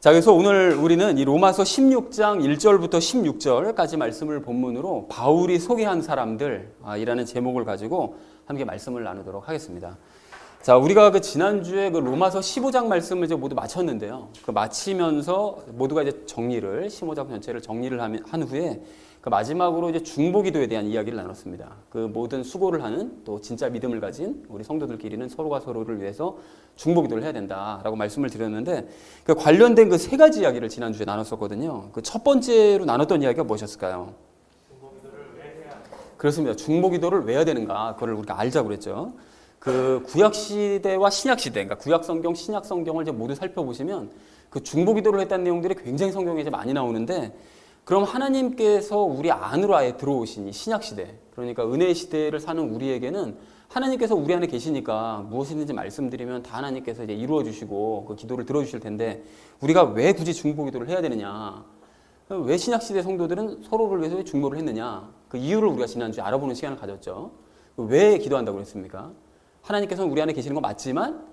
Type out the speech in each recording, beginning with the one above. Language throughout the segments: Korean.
자, 그래서 오늘 우리는 이 로마서 16장 1절부터 16절까지 말씀을 본문으로 바울이 소개한 사람들이라는 제목을 가지고 함께 말씀을 나누도록 하겠습니다. 자, 우리가 그 지난주에 그 로마서 15장 말씀을 이제 모두 마쳤는데요. 그 마치면서 모두가 이제 15장 전체를 정리를 한 후에 그 마지막으로 이제 중보기도에 대한 이야기를 나눴습니다. 그 모든 수고를 하는 또 진짜 믿음을 가진 우리 성도들끼리는 서로가 서로를 위해서 중보기도를 해야 된다라고 말씀을 드렸는데 그 관련된 그 세 가지 이야기를 지난주에 나눴었거든요. 그 첫 번째로 나눴던 이야기가 무엇이었을까요? 중보기도를 왜 해야 하는가? 그렇습니다. 중보기도를 왜 해야 되는가? 그걸 우리가 알자고 그랬죠. 그 구약 시대와 신약 시대, 그러니까 구약 성경, 신약 성경을 이제 모두 살펴보시면 그 중보기도를 했다는 내용들이 굉장히 성경에 이제 많이 나오는데, 그럼 하나님께서 우리 안으로 아예 들어오신 이 신약 시대, 그러니까 은혜 시대를 사는 우리에게는 하나님께서 우리 안에 계시니까 무엇이든지 말씀드리면 다 하나님께서 이제 이루어 주시고 그 기도를 들어 주실 텐데, 우리가 왜 굳이 중보기도를 해야 되느냐? 왜 신약 시대 성도들은 서로를 위해서 중보를 했느냐? 그 이유를 우리가 지난주에 알아보는 시간을 가졌죠. 왜 기도한다고 그랬습니까? 하나님께서는 우리 안에 계시는 건 맞지만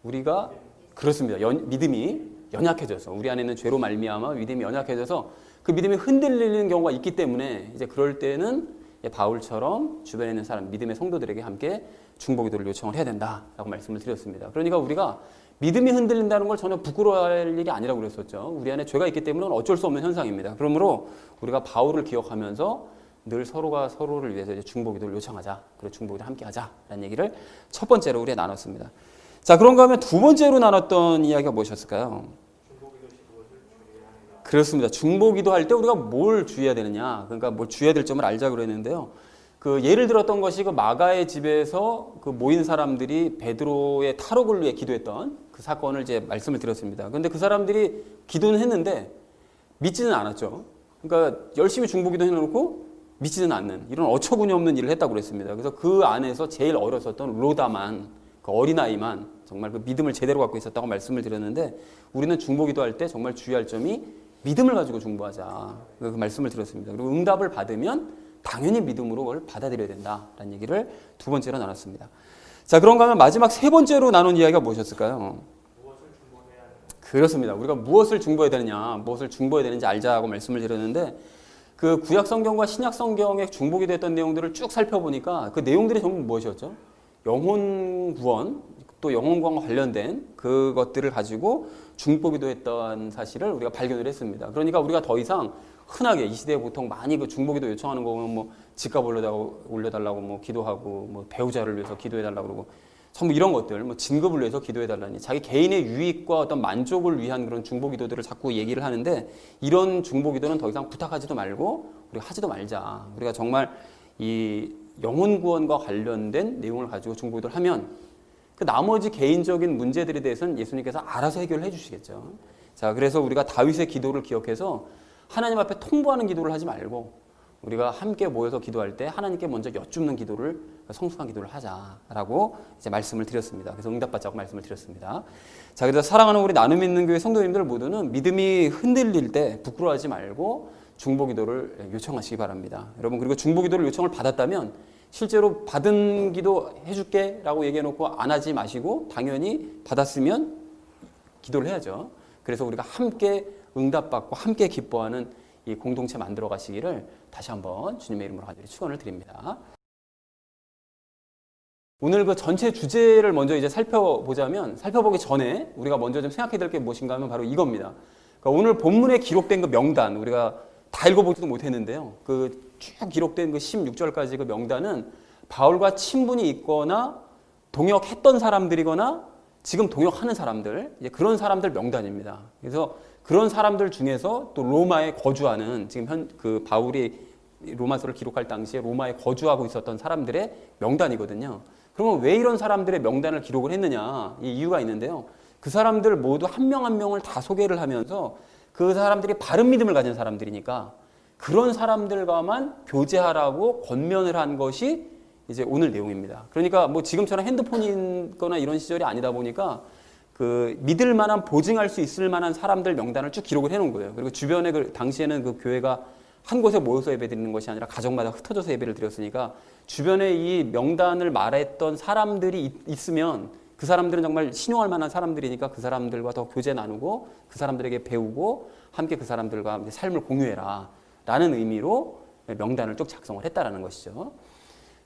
우리가 그렇습니다. 믿음이 연약해져서, 우리 안에는 죄로 말미암아 믿음이 연약해져서 그 믿음이 흔들리는 경우가 있기 때문에 이제 그럴 때는 바울처럼 주변에 있는 사람, 믿음의 성도들에게 함께 중보기도를 요청을 해야 된다라고 말씀을 드렸습니다. 그러니까 우리가 믿음이 흔들린다는 걸 전혀 부끄러워할 일이 아니라고 그랬었죠. 우리 안에 죄가 있기 때문에 어쩔 수 없는 현상입니다. 그러므로 우리가 바울을 기억하면서 늘 서로가 서로를 위해서 이제 중보기도를 요청하자, 그리고 중보기도를 함께 하자라는 얘기를 첫 번째로 우리가 나눴습니다. 자, 그런가 하면 두 번째로 나눴던 이야기가 무엇이었을까요? 중보기도 시 무엇을 주의해야 하는가? 그렇습니다. 중보기도 할 때 우리가 뭘 주의해야 되느냐, 그러니까 뭘 주의해야 될 점을 알자 그랬는데요. 그 예를 들었던 것이 그 마가의 집에서 그 모인 사람들이 베드로의 탈옥을 위해 기도했던 그 사건을 이제 말씀을 드렸습니다. 그런데 그 사람들이 기도는 했는데 믿지는 않았죠. 그러니까 열심히 중보기도 해놓고 믿지는 않는 이런 어처구니 없는 일을 했다고 그랬습니다. 그래서 그 안에서 제일 어렸었던 로다만, 그 어린아이만 정말 그 믿음을 제대로 갖고 있었다고 말씀을 드렸는데, 우리는 중보기도 할 때 정말 주의할 점이 믿음을 가지고 중보하자, 그 말씀을 드렸습니다. 그리고 응답을 받으면 당연히 믿음으로 그걸 받아들여야 된다라는 얘기를 두 번째로 나눴습니다. 자, 그런가 하면 마지막 세 번째로 나눈 이야기가 무엇이었을까요? 무엇을 중보해야 하는가? 그렇습니다. 우리가 무엇을 중보해야 되느냐, 무엇을 중보해야 되는지 알자고 말씀을 드렸는데, 그 구약 성경과 신약 성경에 중보기도 했던 내용들을 쭉 살펴보니까 그 내용들이 전부 무엇이었죠? 영혼 구원, 또 영혼 구원과 관련된 그것들을 가지고 중보기도 했던 사실을 우리가 발견을 했습니다. 그러니까 우리가 더 이상 흔하게 이 시대에 보통 많이 그 중보기도 요청하는 거 보면 뭐 집값 올려달라고 뭐 기도하고, 뭐 배우자를 위해서 기도해달라고 그러고, 전부 이런 것들, 뭐 진급을 위해서 기도해달라니, 자기 개인의 유익과 어떤 만족을 위한 그런 중보기도들을 자꾸 얘기를 하는데, 이런 중보기도는 더 이상 부탁하지도 말고 우리가 하지도 말자. 우리가 정말 이 영혼 구원과 관련된 내용을 가지고 중보기도를 하면 그 나머지 개인적인 문제들에 대해서는 예수님께서 알아서 해결을 해주시겠죠. 자, 그래서 우리가 다윗의 기도를 기억해서 하나님 앞에 통보하는 기도를 하지 말고 우리가 함께 모여서 기도할 때 하나님께 먼저 여쭙는 기도를, 성숙한 기도를 하자라고 이제 말씀을 드렸습니다. 그래서 응답받자고 말씀을 드렸습니다. 자, 그래서 사랑하는 우리 나눔 있는 교회 성도님들 모두는 믿음이 흔들릴 때 부끄러워하지 말고 중보기도를 요청하시기 바랍니다. 여러분, 그리고 중보기도를 요청을 받았다면 실제로 받은 기도 해줄게 라고 얘기해놓고 안 하지 마시고 당연히 받았으면 기도를 해야죠. 그래서 우리가 함께 응답받고 함께 기뻐하는 이 공동체 만들어 가시기를 다시 한번 주님의 이름으로 간절히 축원을 드립니다. 오늘 그 전체 주제를 먼저 이제 살펴보기 전에 우리가 먼저 좀 생각해야 될 게 무엇인가 하면 바로 이겁니다. 그러니까 오늘 본문에 기록된 그 명단, 우리가 다 읽어보지도 못했는데요. 그 쭉 기록된 그 16절까지 그 명단은 바울과 친분이 있거나 동역했던 사람들이거나 지금 동역하는 사람들, 이제 그런 사람들 명단입니다. 그래서 그런 사람들 중에서 또 로마에 거주하는, 지금 그 바울이 로마서를 기록할 당시에 로마에 거주하고 있었던 사람들의 명단이거든요. 그러면 왜 이런 사람들의 명단을 기록을 했느냐, 이 이유가 있는데요. 그 사람들 모두 한 명 한 명을 다 소개를 하면서 그 사람들이 바른 믿음을 가진 사람들이니까 그런 사람들과만 교제하라고 권면을 한 것이 이제 오늘 내용입니다. 그러니까 뭐 지금처럼 핸드폰이 있거나 이런 시절이 아니다 보니까 그 믿을 만한, 보증할 수 있을 만한 사람들 명단을 쭉 기록을 해놓은 거예요. 그리고 주변에 당시에는 그 교회가 한 곳에 모여서 예배 드리는 것이 아니라 가정마다 흩어져서 예배를 드렸으니까 주변에 이 명단을 말했던 사람들이 있으면 그 사람들은 정말 신용할 만한 사람들이니까 그 사람들과 더 교제 나누고 그 사람들에게 배우고 함께 그 사람들과 삶을 공유해라 라는 의미로 명단을 쭉 작성을 했다라는 것이죠.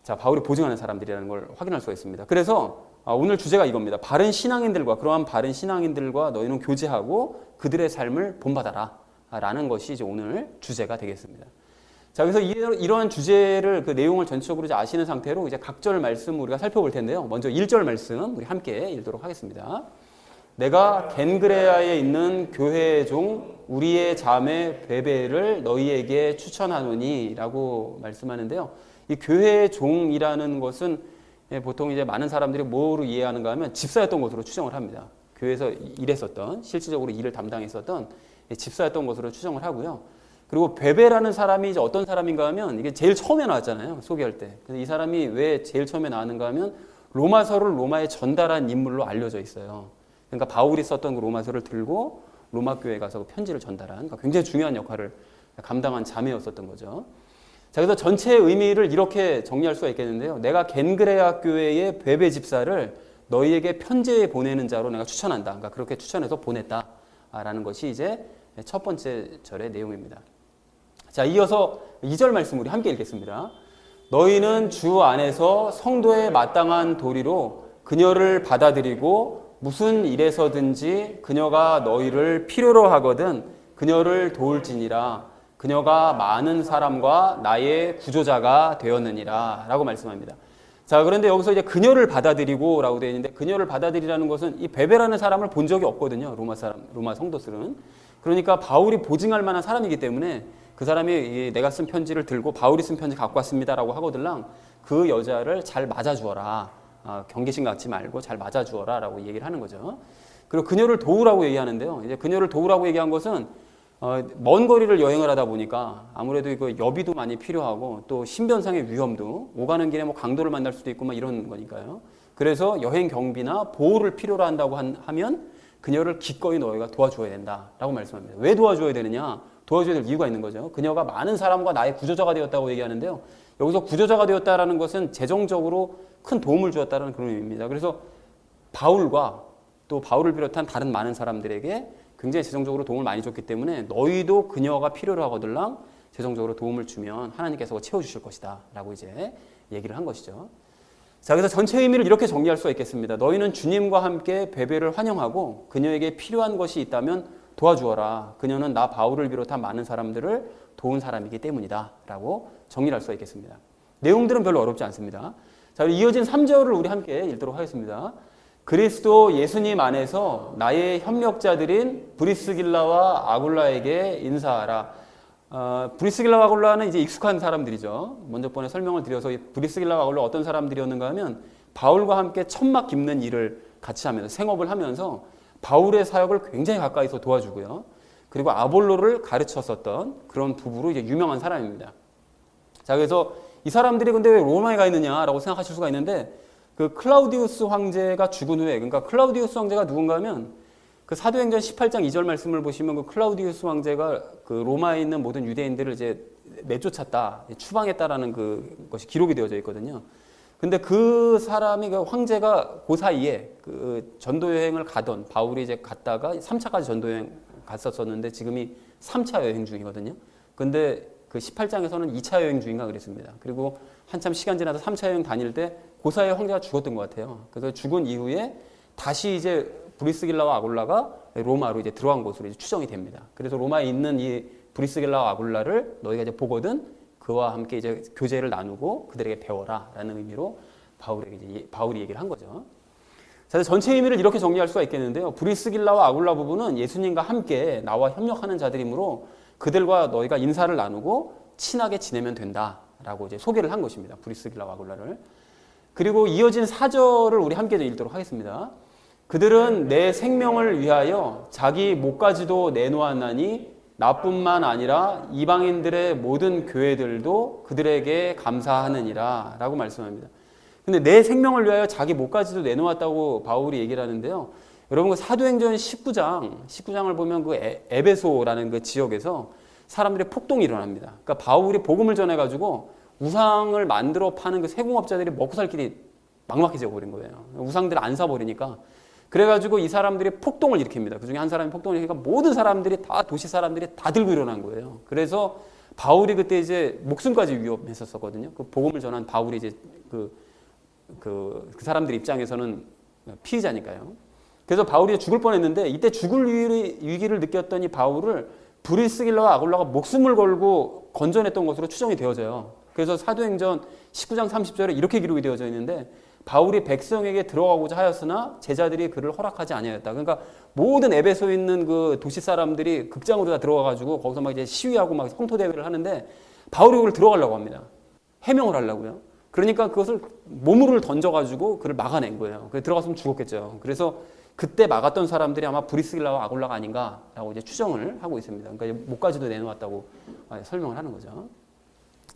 자, 바울이 보증하는 사람들이라는 걸 확인할 수가 있습니다. 그래서 오늘 주제가 이겁니다. 바른 신앙인들과 그러한 바른 신앙인들과 너희는 교제하고 그들의 삶을 본받아라 라는 것이 이제 오늘 주제가 되겠습니다. 자, 그래서 이러한 주제를 그 내용을 전체적으로 이제 아시는 상태로 이제 각절 말씀 우리가 살펴볼 텐데요. 먼저 1절 말씀 우리 함께 읽도록 하겠습니다. 내가 겐그레아에 있는 교회의 종 우리의 자매 베베를 너희에게 추천하노니 라고 말씀하는데요. 이 교회의 종이라는 것은 보통 이제 많은 사람들이 뭐로 이해하는가 하면 집사였던 것으로 추정을 합니다. 교회에서 일했었던, 실질적으로 일을 담당했었던 집사였던 것으로 추정을 하고요. 그리고 베베라는 사람이 이제 어떤 사람인가 하면 이게 제일 처음에 나왔잖아요. 소개할 때. 그래서 이 사람이 왜 제일 처음에 나왔는가 하면 로마서를 로마에 전달한 인물로 알려져 있어요. 그러니까 바울이 썼던 그 로마서를 들고 로마 교회에 가서 편지를 전달한 그러니까 굉장히 중요한 역할을 감당한 자매였었던 거죠. 자, 그래서 전체의 의미를 이렇게 정리할 수가 있겠는데요. 내가 겐그레아 교회의 베베 집사를 너희에게 편지에 보내는 자로 내가 추천한다. 그러니까 그렇게 추천해서 보냈다라는 것이 이제 첫 번째 절의 내용입니다. 자, 이어서 2절 말씀 우리 함께 읽겠습니다. 너희는 주 안에서 성도에 마땅한 도리로 그녀를 받아들이고 무슨 일에서든지 그녀가 너희를 필요로 하거든 그녀를 도울지니라. 그녀가 많은 사람과 나의 구조자가 되었느니라 라고 말씀합니다. 자, 그런데 여기서 이제 그녀를 받아들이고 라고 되어 있는데 그녀를 받아들이라는 것은 이 베베라는 사람을 본 적이 없거든요. 로마 성도들은. 그러니까 바울이 보증할 만한 사람이기 때문에 그 사람이 내가 쓴 편지를 들고 바울이 쓴 편지 갖고 왔습니다라고 하거들랑 그 여자를 잘 맞아주어라. 경계심 갖지 말고 잘 맞아주어라 라고 얘기를 하는 거죠. 그리고 그녀를 도우라고 얘기하는데요. 이제 그녀를 도우라고 얘기한 것은 먼 거리를 여행을 하다 보니까 아무래도 이거 여비도 많이 필요하고 또 신변상의 위험도 오가는 길에 뭐 강도를 만날 수도 있고 막 이런 거니까요. 그래서 여행 경비나 보호를 필요로 한다고 하면 그녀를 기꺼이 너희가 도와줘야 된다라고 말씀합니다. 왜 도와줘야 되느냐? 도와줘야 될 이유가 있는 거죠. 그녀가 많은 사람과 나의 구조자가 되었다고 얘기하는데요. 여기서 구조자가 되었다라는 것은 재정적으로 큰 도움을 주었다는 그런 의미입니다. 그래서 바울과 또 바울을 비롯한 다른 많은 사람들에게 굉장히 재정적으로 도움을 많이 줬기 때문에 너희도 그녀가 필요로 하거들랑 재정적으로 도움을 주면 하나님께서 채워주실 것이다 라고 이제 얘기를 한 것이죠. 자, 그래서 전체 의미를 이렇게 정리할 수가 있겠습니다. 너희는 주님과 함께 베베를 환영하고 그녀에게 필요한 것이 있다면 도와주어라. 그녀는 나 바울을 비롯한 많은 사람들을 도운 사람이기 때문이다 라고 정리를 할 수가 있겠습니다. 내용들은 별로 어렵지 않습니다. 자, 이어진 3절을 우리 함께 읽도록 하겠습니다. 그리스도 예수님 안에서 나의 협력자들인 브리스길라와 아굴라에게 인사하라. 브리스길라와 아굴라는 이제 익숙한 사람들이죠. 먼저 번에 설명을 드려서 이 브리스길라와 아굴라 어떤 사람들이었는가 하면 바울과 함께 천막 깁는 일을 같이 하면서 생업을 하면서 바울의 사역을 굉장히 가까이서 도와주고요. 그리고 아볼로를 가르쳤었던 그런 부부로 이제 유명한 사람입니다. 자, 그래서 이 사람들이 근데 왜 로마에 가 있느냐라고 생각하실 수가 있는데 그 클라우디우스 황제가 죽은 후에 그러니까 클라우디우스 황제가 누군가 하면 그 사도행전 18장 2절 말씀을 보시면 그 클라우디우스 황제가 그 로마에 있는 모든 유대인들을 이제 내쫓았다, 추방했다라는 그 것이 기록이 되어져 있거든요. 근데 그 사람이 그 황제가 그 사이에 그 전도 여행을 가던 바울이 이제 갔다가 3차까지 전도 여행 갔었었는데 지금이 3차 여행 중이거든요. 근데 그 18장에서는 2차 여행 중인가 그랬습니다. 그리고 한참 시간 지나서 3차 여행 다닐 때 그 사이에 황제가 죽었던 것 같아요. 그래서 죽은 이후에 다시 이제 브리스길라와 아굴라가 로마로 이제 들어간 것으로 이제 추정이 됩니다. 그래서 로마에 있는 이 브리스길라와 아굴라를 너희가 이제 보거든 그와 함께 이제 교제를 나누고 그들에게 배워라라는 의미로 바울이 얘기를 한 거죠. 자, 전체 의미를 이렇게 정리할 수가 있겠는데요. 브리스길라와 아굴라 부부는 예수님과 함께 나와 협력하는 자들이므로 그들과 너희가 인사를 나누고 친하게 지내면 된다라고 이제 소개를 한 것입니다. 브리스길라와 아굴라를. 그리고 이어진 4절을 우리 함께 읽도록 하겠습니다. 그들은 내 생명을 위하여 자기 목까지도 내놓았나니 나뿐만 아니라 이방인들의 모든 교회들도 그들에게 감사하느니라 라고 말씀합니다. 근데 내 생명을 위하여 자기 목까지도 내놓았다고 바울이 얘기를 하는데요. 여러분 그 사도행전 19장을 보면 그 에베소라는 그 지역에서 사람들의 폭동이 일어납니다. 그러니까 바울이 복음을 전해가지고 우상을 만들어 파는 그 세공업자들이 먹고 살 길이 막막해져 버린 거예요. 우상들 안 사버리니까. 그래가지고 이 사람들이 폭동을 일으킵니다. 그 중에 한 사람이 폭동을 일으키니까 모든 사람들이 다 도시 사람들이 다 들고 일어난 거예요. 그래서 바울이 그때 이제 목숨까지 위협했었거든요. 그 복음을 전한 바울이 이제 그 사람들 입장에서는 피의자니까요. 그래서 바울이 죽을 뻔했는데 이때 죽을 위기를 느꼈던 이 바울을 브리스길라와 아굴라가 목숨을 걸고 건져냈던 것으로 추정이 되어져요. 그래서 사도행전 19장 30절에 이렇게 기록이 되어져 있는데 바울이 백성에게 들어가고자 하였으나 제자들이 그를 허락하지 아니하였다. 그러니까 모든 에베소에 있는 그 도시 사람들이 극장으로 다 들어가가지고 거기서 막 이제 시위하고 막 성토 대회를 하는데 바울이 그걸 들어가려고 합니다. 해명을 하려고요. 그러니까 그것을 몸을 던져가지고 그를 막아낸 거예요. 그래서 들어갔으면 죽었겠죠. 그래서 그때 막았던 사람들이 아마 브리스길라와 아굴라가 아닌가라고 이제 추정을 하고 있습니다. 그러니까 목까지도 내놓았다고 설명을 하는 거죠.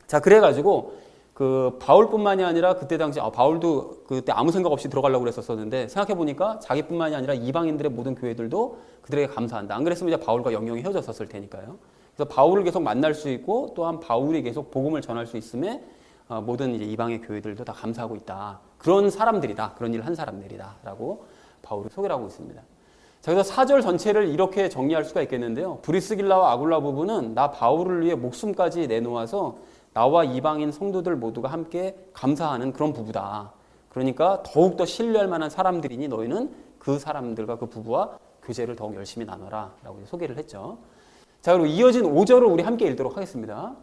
자, 그래가지고 그 바울뿐만이 아니라 그때 당시 바울도 그때 아무 생각 없이 들어가려고 그랬었는데 생각해 보니까 자기뿐만이 아니라 이방인들의 모든 교회들도 그들에게 감사한다. 안 그랬으면 이제 바울과 영영이 헤어졌었을 테니까요. 그래서 바울을 계속 만날 수 있고 또한 바울이 계속 복음을 전할 수 있음에 모든 이제 이방의 교회들도 다 감사하고 있다. 그런 사람들이다. 그런 일을 한 사람들이다라고 바울이 소개를 하고 있습니다. 자, 그래서 4절 전체를 이렇게 정리할 수가 있겠는데요. 브리스길라와 아굴라 부부는 나 바울을 위해 목숨까지 내놓아서 나와 이방인 성도들 모두가 함께 감사하는 그런 부부다. 그러니까 더욱더 신뢰할 만한 사람들이니 너희는 그 사람들과 그 부부와 교제를 더욱 열심히 나눠라 라고 소개를 했죠. 자, 그리고 이어진 5절을 우리 함께 읽도록 하겠습니다.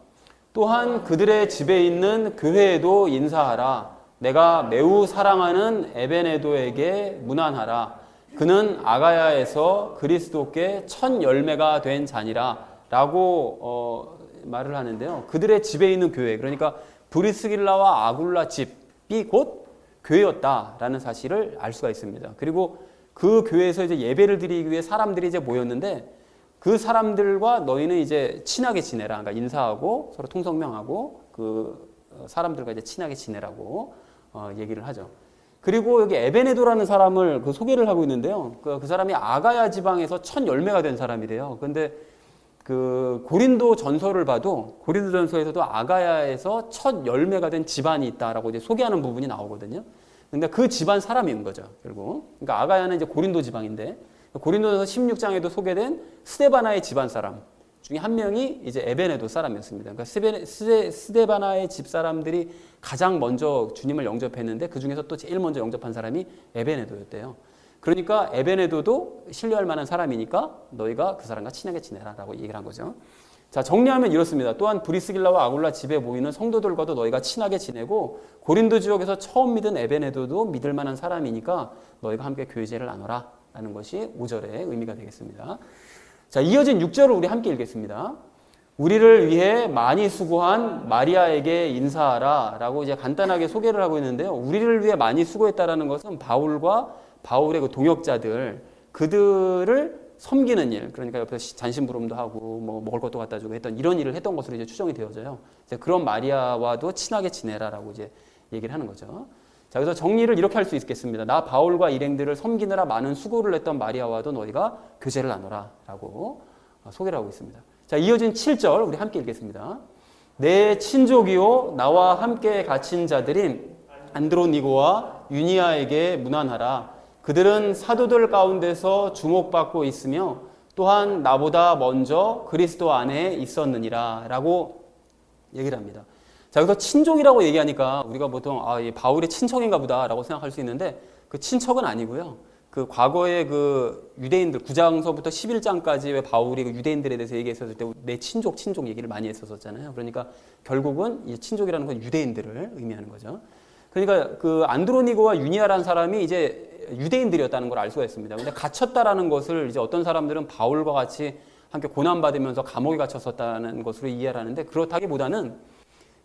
또한 그들의 집에 있는 교회에도 인사하라. 내가 매우 사랑하는 에베네도에게 문안하라. 그는 아가야에서 그리스도께 첫 열매가 된 자니라 라고 말을 하는데요. 그들의 집에 있는 교회, 그러니까 브리스길라와 아굴라 집이 곧 교회였다라는 사실을 알 수가 있습니다. 그리고 그 교회에서 이제 예배를 드리기 위해 사람들이 이제 모였는데 그 사람들과 너희는 이제 친하게 지내라. 그러니까 인사하고 서로 통성명하고 그 사람들과 이제 친하게 지내라고 얘기를 하죠. 그리고 여기 에베네도라는 사람을 그 소개를 하고 있는데요. 그 사람이 아가야 지방에서 첫 열매가 된 사람이래요. 그런데 그 고린도 전서를 봐도 고린도 전서에서도 아가야에서 첫 열매가 된 집안이 있다라고 이제 소개하는 부분이 나오거든요. 근데 그 집안 사람인 거죠, 결국. 그러니까 아가야는 이제 고린도 지방인데 고린도전서 16장에도 소개된 스데바나의 집안 사람 중에 한 명이 이제 에베네도 사람이었습니다. 그러니까 스데바나의 집 사람들이 가장 먼저 주님을 영접했는데 그 중에서 또 제일 먼저 영접한 사람이 에베네도였대요. 그러니까 에베네도도 신뢰할 만한 사람이니까 너희가 그 사람과 친하게 지내라라고 얘기를 한 거죠. 자, 정리하면 이렇습니다. 또한 브리스길라와 아굴라 집에 모이는 성도들과도 너희가 친하게 지내고 고린도 지역에서 처음 믿은 에베네도도 믿을 만한 사람이니까 너희가 함께 교제를 나눠라 라는 것이 5절의 의미가 되겠습니다. 자, 이어진 6절을 우리 함께 읽겠습니다. 우리를 위해 많이 수고한 마리아에게 인사하라 라고 이제 간단하게 소개를 하고 있는데요. 우리를 위해 많이 수고했다라는 것은 바울과 바울의 그 동역자들, 그들을 섬기는 일, 그러니까 옆에서 잔심부름도 하고 뭐 먹을 것도 갖다 주고 했던 이런 일을 했던 것으로 이제 추정이 되어져요. 이제 그런 마리아와도 친하게 지내라라고 이제 얘기를 하는 거죠. 자, 그래서 정리를 이렇게 할 수 있겠습니다. 나 바울과 일행들을 섬기느라 많은 수고를 했던 마리아와도 너희가 교제를 나눠라라고 소개를 하고 있습니다. 자, 이어진 7절 우리 함께 읽겠습니다. 내 친족이요 나와 함께 갇힌 자들인 안드로니고와 유니아에게 문안하라. 그들은 사도들 가운데서 주목받고 있으며 또한 나보다 먼저 그리스도 안에 있었느니라 라고 얘기를 합니다. 자, 여기서 친족이라고 얘기하니까 우리가 보통 이 바울의 친척인가 보다 라고 생각할 수 있는데 그 친척은 아니고요. 그 과거에 그 유대인들 9장서부터 11장까지 왜 바울이 그 유대인들에 대해서 얘기했었을 때 내 친족 얘기를 많이 했었잖아요. 그러니까 결국은 이 친족이라는 건 유대인들을 의미하는 거죠. 그러니까 그 안드로니고와 유니아라는 사람이 이제 유대인들이었다는 걸 알 수가 있습니다. 근데 갇혔다라는 것을 이제 어떤 사람들은 바울과 같이 함께 고난받으면서 감옥에 갇혔었다는 것으로 이해를 하는데 그렇다기보다는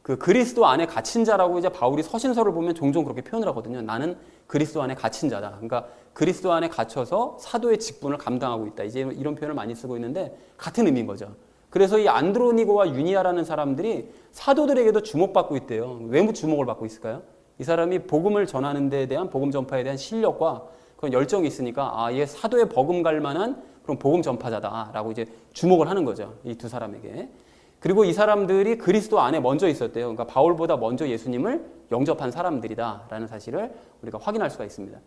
그 그리스도 안에 갇힌 자라고 이제 바울이 서신서를 보면 종종 그렇게 표현을 하거든요. 나는 그리스도 안에 갇힌 자다. 그러니까 그리스도 안에 갇혀서 사도의 직분을 감당하고 있다. 이제 이런 표현을 많이 쓰고 있는데 같은 의미인 거죠. 그래서 이 안드로니고와 유니아라는 사람들이 사도들에게도 주목받고 있대요. 왜 주목을 받고 있을까요? 이 사람이 복음을 전하는 데에 대한 복음 전파에 대한 실력과 그런 열정이 있으니까 얘 사도에 버금갈 만한 그런 복음 전파자다라고 이제 주목을 하는 거죠. 이 두 사람에게. 그리고 이 사람들이 그리스도 안에 먼저 있었대요. 그러니까 바울보다 먼저 예수님을 영접한 사람들이다라는 사실을 우리가 확인할 수가 있습니다.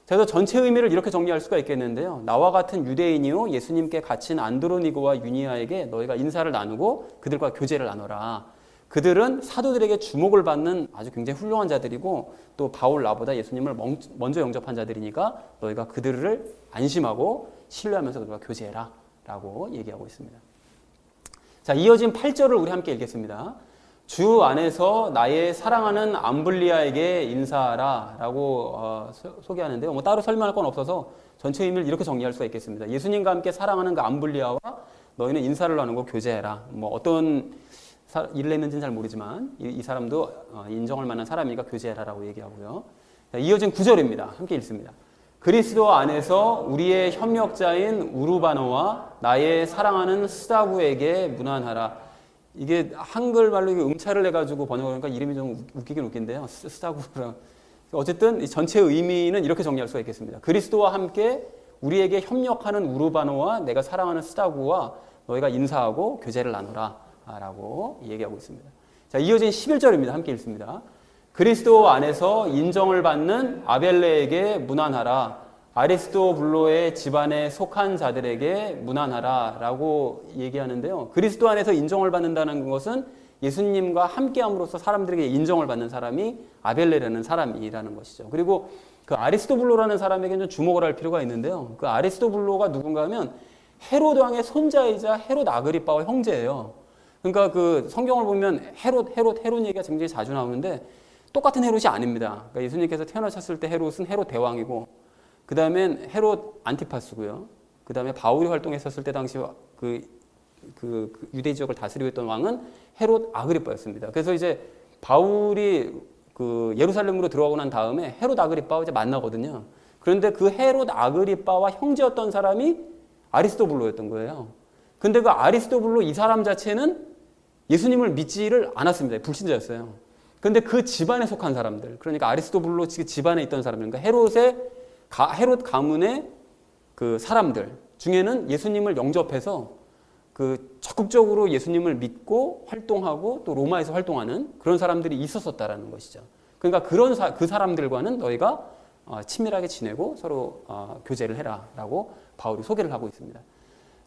그래서 전체 의미를 이렇게 정리할 수가 있겠는데요. 나와 같은 유대인이요 예수님께 갇힌 안드로니고와 유니아에게 너희가 인사를 나누고 그들과 교제를 나눠라. 그들은 사도들에게 주목을 받는 아주 굉장히 훌륭한 자들이고 또 바울 나보다 예수님을 먼저 영접한 자들이니까 너희가 그들을 안심하고 신뢰하면서 그들과 교제해라 라고 얘기하고 있습니다. 자, 이어진 8절을 우리 함께 읽겠습니다. 주 안에서 나의 사랑하는 암블리아에게 인사하라 라고 소개하는데요. 뭐 따로 설명할 건 없어서 전체 의미를 이렇게 정리할 수가 있겠습니다. 예수님과 함께 사랑하는 그 암블리아와 너희는 인사를 나누고 교제해라. 뭐 어떤 일을 했는지는 잘 모르지만 이 사람도 인정할 만한 사람이니까 교제해라라고 얘기하고요. 자, 이어진 9절입니다. 함께 읽습니다. 그리스도 안에서 우리의 협력자인 우르바노와 나의 사랑하는 스다구에게 문안하라. 이게 한글말로 음차를 해가지고 번역하니까 이름이 좀 웃기긴 웃긴데요. 스다구라. 어쨌든 전체 의미는 이렇게 정리할 수가 있겠습니다. 그리스도와 함께 우리에게 협력하는 우르바노와 내가 사랑하는 스다구와 너희가 인사하고 교제를 나누라 라고 얘기하고 있습니다. 자, 이어진 11절입니다. 함께 읽습니다. 그리스도 안에서 인정을 받는 아벨레에게 문안하라. 아리스토블로의 집안에 속한 자들에게 문안하라 라고 얘기하는데요. 그리스도 안에서 인정을 받는다는 것은 예수님과 함께함으로써 사람들에게 인정을 받는 사람이 아벨레라는 사람이라는 것이죠. 그리고 그 아리스토블로라는 사람에게는 주목을 할 필요가 있는데요. 그 아리스토블로가 누군가 하면 헤롯 왕의 손자이자 헤롯 아그리빠와 형제예요. 그러니까 그 성경을 보면 헤롯 얘기가 굉장히 자주 나오는데 똑같은 헤롯이 아닙니다. 그러니까 예수님께서 태어나셨을 때 헤롯은 헤롯 대왕이고 그 다음엔 헤롯 안티파스고요. 그 다음에 바울이 활동했었을 때 당시 그 유대 지역을 다스리고 있던 왕은 헤롯 아그리빠였습니다. 그래서 이제 바울이 그 예루살렘으로 들어가고 난 다음에 헤롯 아그리빠와 이제 만나거든요. 그런데 그 헤롯 아그리빠와 형제였던 사람이 아리스토블로였던 거예요. 근데 그 아리스토블로 이 사람 자체는 예수님을 믿지를 않았습니다. 불신자였어요. 그런데 그 집안에 속한 사람들, 그러니까 아리스토블로 집안에 있던 사람들, 그러니까 헤롯 가문의 그 사람들 중에는 예수님을 영접해서 그 적극적으로 예수님을 믿고 활동하고 또 로마에서 활동하는 그런 사람들이 있었었다라는 것이죠. 그러니까 그 사람들과는 너희가 친밀하게 지내고 서로 교제를 해라라고 바울이 소개를 하고 있습니다.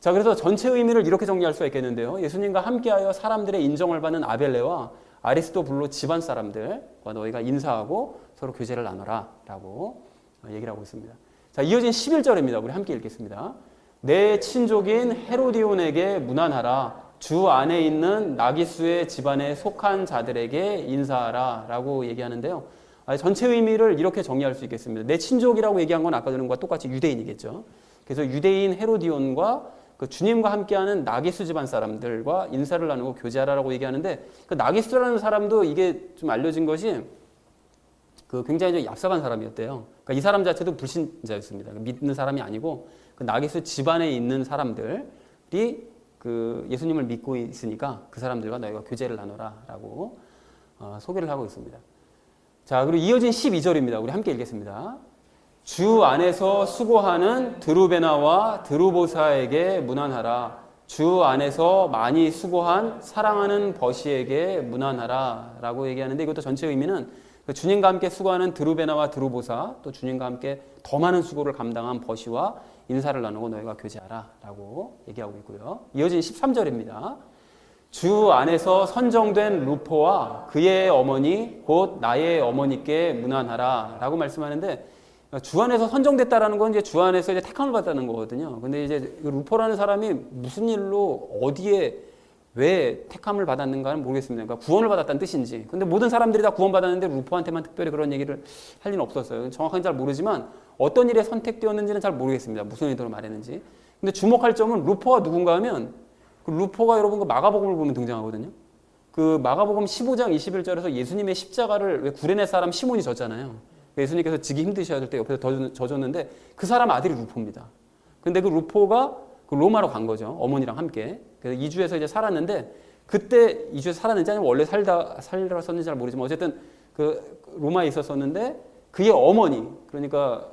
자, 그래서 전체 의미를 이렇게 정리할 수가 있겠는데요. 예수님과 함께하여 사람들의 인정을 받는 아벨레와 아리스토블로 집안 사람들과 너희가 인사하고 서로 교제를 나눠라 라고 얘기를 하고 있습니다. 자, 이어진 11절입니다. 우리 함께 읽겠습니다. 내 친족인 헤로디온에게 문안하라. 주 안에 있는 나기수의 집안에 속한 자들에게 인사하라 라고 얘기하는데요. 전체 의미를 이렇게 정리할 수 있겠습니다. 내 친족이라고 얘기한 건 아까 전과 똑같이 유대인이겠죠. 그래서 유대인 헤로디온과 그 주님과 함께하는 나기수 집안 사람들과 인사를 나누고 교제하라라고 얘기하는데 그 나기수라는 사람도 이게 좀 알려진 것이 그 굉장히 좀 얍삽한 사람이었대요. 그러니까 이 사람 자체도 불신자였습니다. 믿는 사람이 아니고 그 나기수 집안에 있는 사람들이 그 예수님을 믿고 있으니까 그 사람들과 너희가 교제를 나눠라라고 소개를 하고 있습니다. 자, 그리고 이어진 12절입니다. 우리 함께 읽겠습니다. 주 안에서 수고하는 드루베나와 드루보사에게 문안하라. 주 안에서 많이 수고한 사랑하는 버시에게 문안하라 라고 얘기하는데 이것도 전체 의미는 주님과 함께 수고하는 드루베나와 드루보사 또 주님과 함께 더 많은 수고를 감당한 버시와 인사를 나누고 너희가 교제하라 라고 얘기하고 있고요. 이어진 13절입니다. 주 안에서 선정된 루포와 그의 어머니 곧 나의 어머니께 문안하라 라고 말씀하는데 주 안에서 선정됐다라는 건 이제 주 안에서 이제 택함을 받았다는 거거든요. 근데 이제 루포라는 사람이 무슨 일로 어디에 왜 택함을 받았는가는 모르겠습니다. 그러니까 구원을 받았다는 뜻인지. 근데 모든 사람들이 다 구원받았는데 루포한테만 특별히 그런 얘기를 할 리는 없었어요. 정확하게 잘 모르지만 어떤 일에 선택되었는지는 잘 모르겠습니다. 무슨 의도로 말했는지. 근데 주목할 점은 루포가 누군가 하면 그 루포가 여러분 그 마가복음을 보면 등장하거든요. 그 마가복음 15장 21절에서 예수님의 십자가를 왜 구레네 사람 시몬이 졌잖아요. 예수님께서 지기 힘드셔야 될 때 옆에서 져줬는데 그 사람 아들이 루포입니다. 근데 그 루포가 그 로마로 간 거죠. 어머니랑 함께. 그래서 이주에서 이제 살았는데 그때 이주에서 살았는지 아니면 원래 살았었는지 잘 모르지만 어쨌든 그 로마에 있었었는데 그의 어머니 그러니까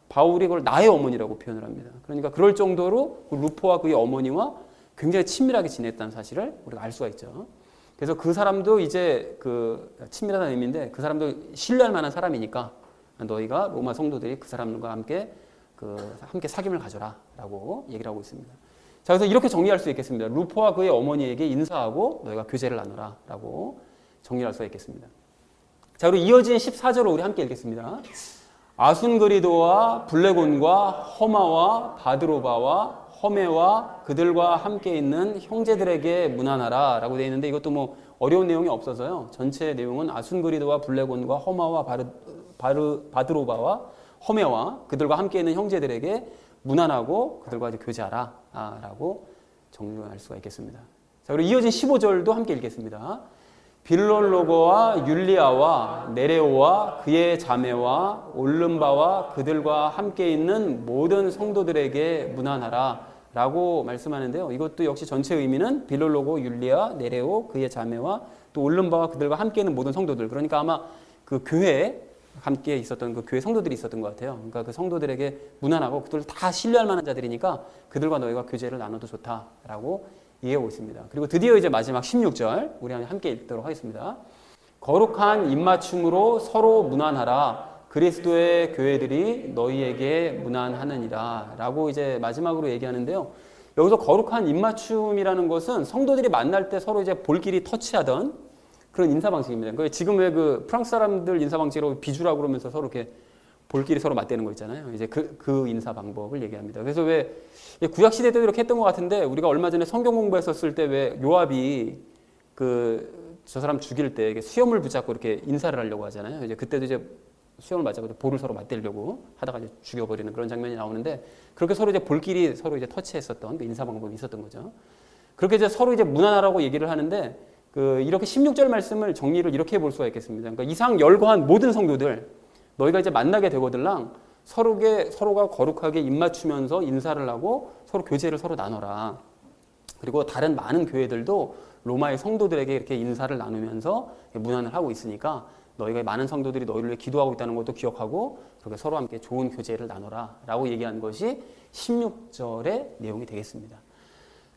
바울이 그걸 나의 어머니라고 표현을 합니다. 그러니까 그럴 정도로 그 루포와 그의 어머니와 굉장히 친밀하게 지냈다는 사실을 우리가 알 수가 있죠. 그래서 그 사람도 이제 그 친밀하다는 의미인데 그 사람도 신뢰할 만한 사람이니까 너희가 로마 성도들이 그 사람과 함께 함께 사귐을 가져라라고 얘기를 하고 있습니다. 자, 그래서 이렇게 정리할 수 있겠습니다. 루포와 그의 어머니에게 인사하고 너희가 교제를 나누라라고 정리할 수가 있겠습니다. 자, 그리고 이어진 14절을 우리 함께 읽겠습니다. 아순그리도와 블레곤과 허마와 바드로바와 허메와 그들과 함께 있는 형제들에게 문안하라 라고 되어 있는데 이것도 뭐 어려운 내용이 없어서요. 전체 내용은 아순그리도와 블레곤과 허마와 바드로바와 허메와 그들과 함께 있는 형제들에게 문안하고 그들과 이제 교제하라 라고 정리할 수가 있겠습니다. 자, 그리고 이어진 15절도 함께 읽겠습니다. 빌롤로고와 율리아와 네레오와 그의 자매와 올름바와 그들과 함께 있는 모든 성도들에게 문안하라 라고 말씀하는데요. 이것도 역시 전체 의미는 빌롤로고, 율리아, 네레오, 그의 자매와 또 올름바와 그들과 함께 있는 모든 성도들. 그러니까 아마 그 교회에 함께 있었던 그 교회 성도들이 있었던 것 같아요. 그러니까 그 성도들에게 문안하고 그들 다 신뢰할 만한 자들이니까 그들과 너희가 교제를 나눠도 좋다라고 이해하고 있습니다. 그리고 드디어 이제 마지막 16절 우리 함께 읽도록 하겠습니다. 거룩한 입맞춤으로 서로 문안하라. 그리스도의 교회들이 너희에게 문안하느니라 라고 이제 마지막으로 얘기하는데요. 여기서 거룩한 입맞춤이라는 것은 성도들이 만날 때 서로 이제 볼끼리 터치하던 그런 인사 방식입니다. 그러니까 지금 왜 그 프랑스 사람들 인사 방식으로 비주라고 그러면서 서로 이렇게 볼끼리 서로 맞대는 거 있잖아요. 이제 그 인사 방법을 얘기합니다. 그래서 왜 구약 시대 때도 이렇게 했던 것 같은데 우리가 얼마 전에 성경 공부했었을 때 왜 요압이 저 사람 죽일 때 수염을 붙잡고 이렇게 인사를 하려고 하잖아요. 이제 그때도 이제 수염을 맞잡고 볼을 서로 맞대려고 하다가 이제 죽여버리는 그런 장면이 나오는데 그렇게 서로 이제 볼끼리 서로 이제 터치했었던 그 인사 방법이 있었던 거죠. 그렇게 이제 서로 이제 문안하라고 얘기를 하는데 이렇게 16절 말씀을 정리를 이렇게 볼 수가 있겠습니다. 그러니까 이상 열거한 모든 성도들 너희가 이제 만나게 되거들랑 서로가 거룩하게 입맞추면서 인사를 하고 서로 교제를 서로 나눠라. 그리고 다른 많은 교회들도 로마의 성도들에게 이렇게 인사를 나누면서 문안을 하고 있으니까 너희가 많은 성도들이 너희를 위해 기도하고 있다는 것도 기억하고 그렇게 서로 함께 좋은 교제를 나눠라 라고 얘기한 것이 16절의 내용이 되겠습니다.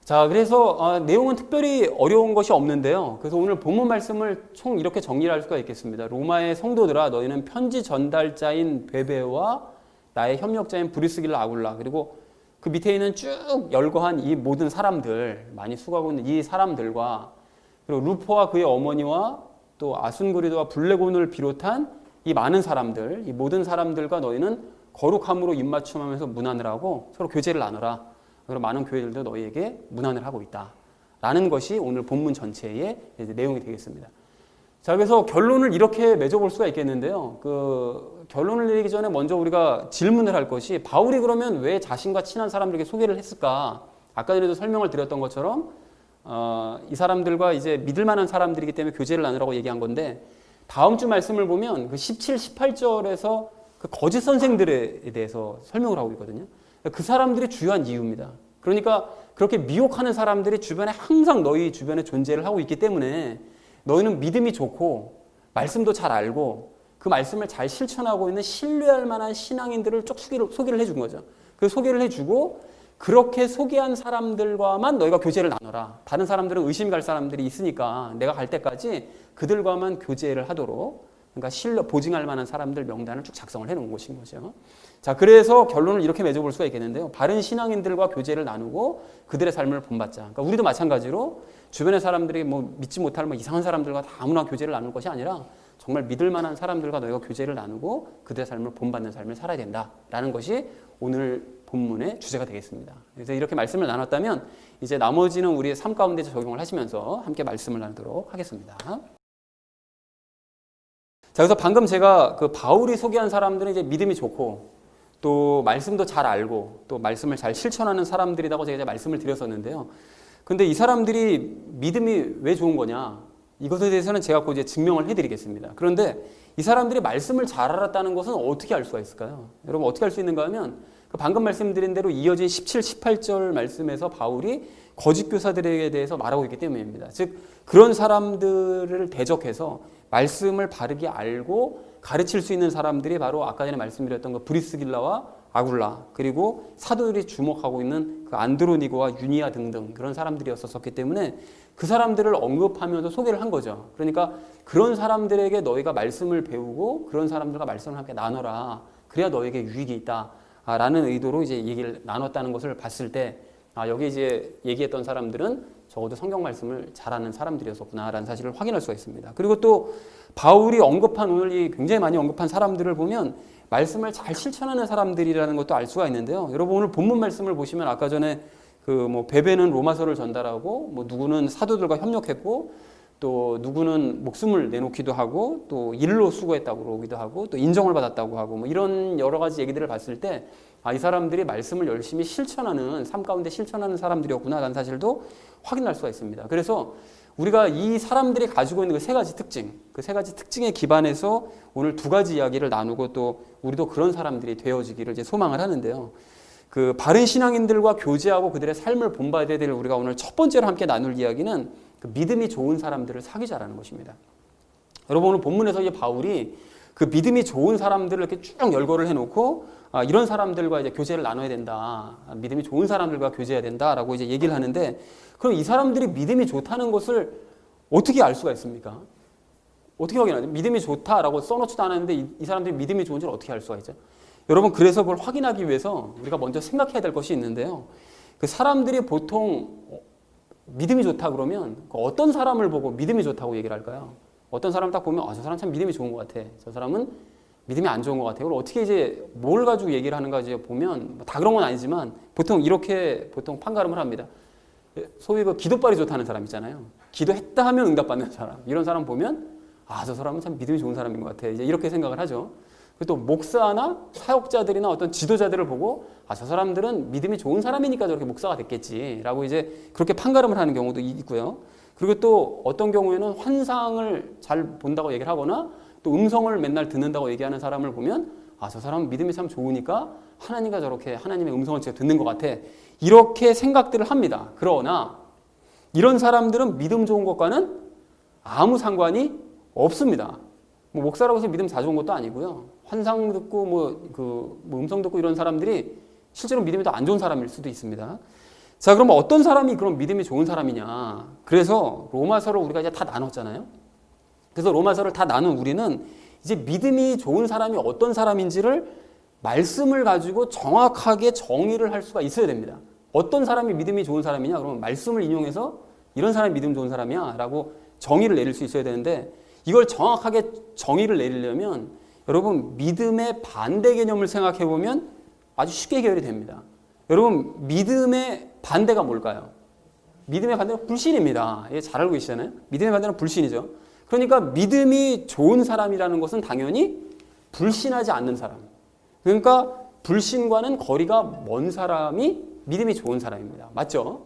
자, 그래서 내용은 특별히 어려운 것이 없는데요. 그래서 오늘 본문 말씀을 총 이렇게 정리할 수가 있겠습니다. 로마의 성도들아 너희는 편지 전달자인 베베와 나의 협력자인 브리스길라 아굴라 그리고 그 밑에 있는 쭉 열거한 이 모든 사람들 많이 수고하고 있는 이 사람들과 그리고 루포와 그의 어머니와 또 아순그리도와 블레곤을 비롯한 이 많은 사람들 이 모든 사람들과 너희는 거룩함으로 입맞춤하면서 문안을 하고 서로 교제를 나누라. 그리고 많은 교회들도 너희에게 문안을 하고 있다라는 것이 오늘 본문 전체의 내용이 되겠습니다. 자, 그래서 결론을 이렇게 맺어볼 수가 있겠는데요. 결론을 내리기 전에 먼저 우리가 질문을 할 것이 바울이 그러면 왜 자신과 친한 사람들에게 소개를 했을까? 아까 전에도 설명을 드렸던 것처럼 이 사람들과 이제 믿을 만한 사람들이기 때문에 교제를 나누라고 얘기한 건데 다음 주 말씀을 보면 그 17, 18절에서 그 거짓 선생들에 대해서 설명을 하고 있거든요. 그 사람들이 주요한 이유입니다. 그러니까 그렇게 미혹하는 사람들이 주변에 항상 너희 주변에 존재를 하고 있기 때문에 너희는 믿음이 좋고 말씀도 잘 알고 그 말씀을 잘 실천하고 있는 신뢰할 만한 신앙인들을 쭉 소개를 해준 거죠. 그 소개를 해주고 그렇게 소개한 사람들과만 너희가 교제를 나눠라. 다른 사람들은 의심 갈 사람들이 있으니까 내가 갈 때까지 그들과만 교제를 하도록 그러니까 보증할 만한 사람들 명단을 쭉 작성을 해놓은 것인 거죠. 자, 그래서 결론을 이렇게 맺어볼 수가 있겠는데요. 바른 신앙인들과 교제를 나누고 그들의 삶을 본받자. 그러니까 우리도 마찬가지로 주변의 사람들이 믿지 못할 이상한 사람들과 다 아무나 교제를 나눌 것이 아니라 정말 믿을 만한 사람들과 너희가 교제를 나누고 그들의 삶을 본받는 삶을 살아야 된다라는 것이 오늘 본문의 주제가 되겠습니다. 그래서 이렇게 말씀을 나눴다면 이제 나머지는 우리의 삶 가운데 적용을 하시면서 함께 말씀을 나누도록 하겠습니다. 자, 그래서 방금 제가 바울이 소개한 사람들은 이제 믿음이 좋고 또 말씀도 잘 알고 또 말씀을 잘 실천하는 사람들이라고 제가 이제 말씀을 드렸었는데요. 근데 이 사람들이 믿음이 왜 좋은 거냐? 이것에 대해서는 제가 곧 이제 증명을 해드리겠습니다. 그런데 이 사람들이 말씀을 잘 알았다는 것은 어떻게 알 수가 있을까요? 여러분 어떻게 알 수 있는가 하면 방금 말씀드린 대로 이어진 17, 18절 말씀에서 바울이 거짓 교사들에 대해서 말하고 있기 때문입니다. 즉 그런 사람들을 대적해서 말씀을 바르게 알고 가르칠 수 있는 사람들이 바로 아까 전에 말씀드렸던 브리스길라와 아굴라, 그리고 사도들이 주목하고 있는 그 안드로니고와 유니아 등등 그런 사람들이었었기 때문에 그 사람들을 언급하면서 소개를 한 거죠. 그러니까 그런 사람들에게 너희가 말씀을 배우고 그런 사람들과 말씀을 함께 나눠라. 그래야 너에게 유익이 있다라는 의도로 이제 얘기를 나눴다는 것을 봤을 때 여기 이제 얘기했던 사람들은 적어도 성경 말씀을 잘하는 사람들이었었구나라는 사실을 확인할 수가 있습니다. 그리고 또 바울이 언급한 오늘 이 굉장히 많이 언급한 사람들을 보면 말씀을 잘 실천하는 사람들이라는 것도 알 수가 있는데요. 여러분 오늘 본문 말씀을 보시면 아까 전에 그 뭐 베베는 로마서를 전달하고 뭐 누구는 사도들과 협력했고 또 누구는 목숨을 내놓기도 하고 또 일로 수고했다고 그러기도 하고 또 인정을 받았다고 하고 뭐 이런 여러 가지 얘기들을 봤을 때 이 사람들이 말씀을 열심히 실천하는 삶 가운데 실천하는 사람들이었구나라는 사실도 확인할 수가 있습니다. 그래서 우리가 이 사람들이 가지고 있는 그 세 가지 특징, 그 세 가지 특징에 기반해서 오늘 두 가지 이야기를 나누고 또 우리도 그런 사람들이 되어지기를 이제 소망을 하는데요. 그 바른 신앙인들과 교제하고 그들의 삶을 본받아야 될 우리가 오늘 첫 번째로 함께 나눌 이야기는 그 믿음이 좋은 사람들을 사귀자라는 것입니다. 여러분 오늘 본문에서 이 바울이 그 믿음이 좋은 사람들을 이렇게 쭉 열거를 해놓고 이런 사람들과 이제 교제를 나눠야 된다. 믿음이 좋은 사람들과 교제해야 된다라고 이제 얘기를 하는데 그럼 이 사람들이 믿음이 좋다는 것을 어떻게 알 수가 있습니까? 어떻게 확인하죠? 믿음이 좋다라고 써놓지도 않았는데 이 사람들이 믿음이 좋은지를 어떻게 알 수가 있죠? 여러분 그래서 그걸 확인하기 위해서 우리가 먼저 생각해야 될 것이 있는데요. 그 사람들이 보통 믿음이 좋다 그러면 어떤 사람을 보고 믿음이 좋다고 얘기를 할까요? 어떤 사람을 딱 보면 저 사람 참 믿음이 좋은 것 같아. 저 사람은 믿음이 안 좋은 것 같아. 그걸 어떻게 이제 뭘 가지고 얘기를 하는가 이제 보면 다 그런 건 아니지만 보통 이렇게 보통 판가름을 합니다. 소위 그 기도빨이 좋다는 사람 있잖아요. 기도했다 하면 응답받는 사람. 이런 사람 보면 저 사람은 참 믿음이 좋은 사람인 것 같아. 이제 이렇게 생각을 하죠. 그리고 또 목사나 사역자들이나 어떤 지도자들을 보고 저 사람들은 믿음이 좋은 사람이니까 저렇게 목사가 됐겠지라고 이제 그렇게 판가름을 하는 경우도 있고요. 그리고 또 어떤 경우에는 환상을 잘 본다고 얘기를 하거나 또 음성을 맨날 듣는다고 얘기하는 사람을 보면 저 사람은 믿음이 참 좋으니까 하나님과 저렇게 하나님의 음성을 제가 듣는 것 같아. 이렇게 생각들을 합니다. 그러나 이런 사람들은 믿음 좋은 것과는 아무 상관이 없습니다. 뭐 목사라고 해서 믿음 다 좋은 것도 아니고요. 환상 듣고 음성 듣고 이런 사람들이 실제로 믿음이 더 안 좋은 사람일 수도 있습니다. 자, 그럼 어떤 사람이 그럼 믿음이 좋은 사람이냐? 그래서 로마서를 우리가 이제 다 나눴잖아요. 그래서 로마서를 다 나눈 우리는 이제 믿음이 좋은 사람이 어떤 사람인지를 말씀을 가지고 정확하게 정의를 할 수가 있어야 됩니다. 어떤 사람이 믿음이 좋은 사람이냐? 그러면 말씀을 인용해서 이런 사람이 믿음 좋은 사람이야 라고 정의를 내릴 수 있어야 되는데 이걸 정확하게 정의를 내리려면 여러분 믿음의 반대 개념을 생각해 보면 아주 쉽게 해결이 됩니다. 여러분 믿음의 반대가 뭘까요? 믿음의 반대는 불신입니다. 잘 알고 계시잖아요. 믿음의 반대는 불신이죠. 그러니까 믿음이 좋은 사람이라는 것은 당연히 불신하지 않는 사람. 그러니까 불신과는 거리가 먼 사람이 믿음이 좋은 사람입니다. 맞죠?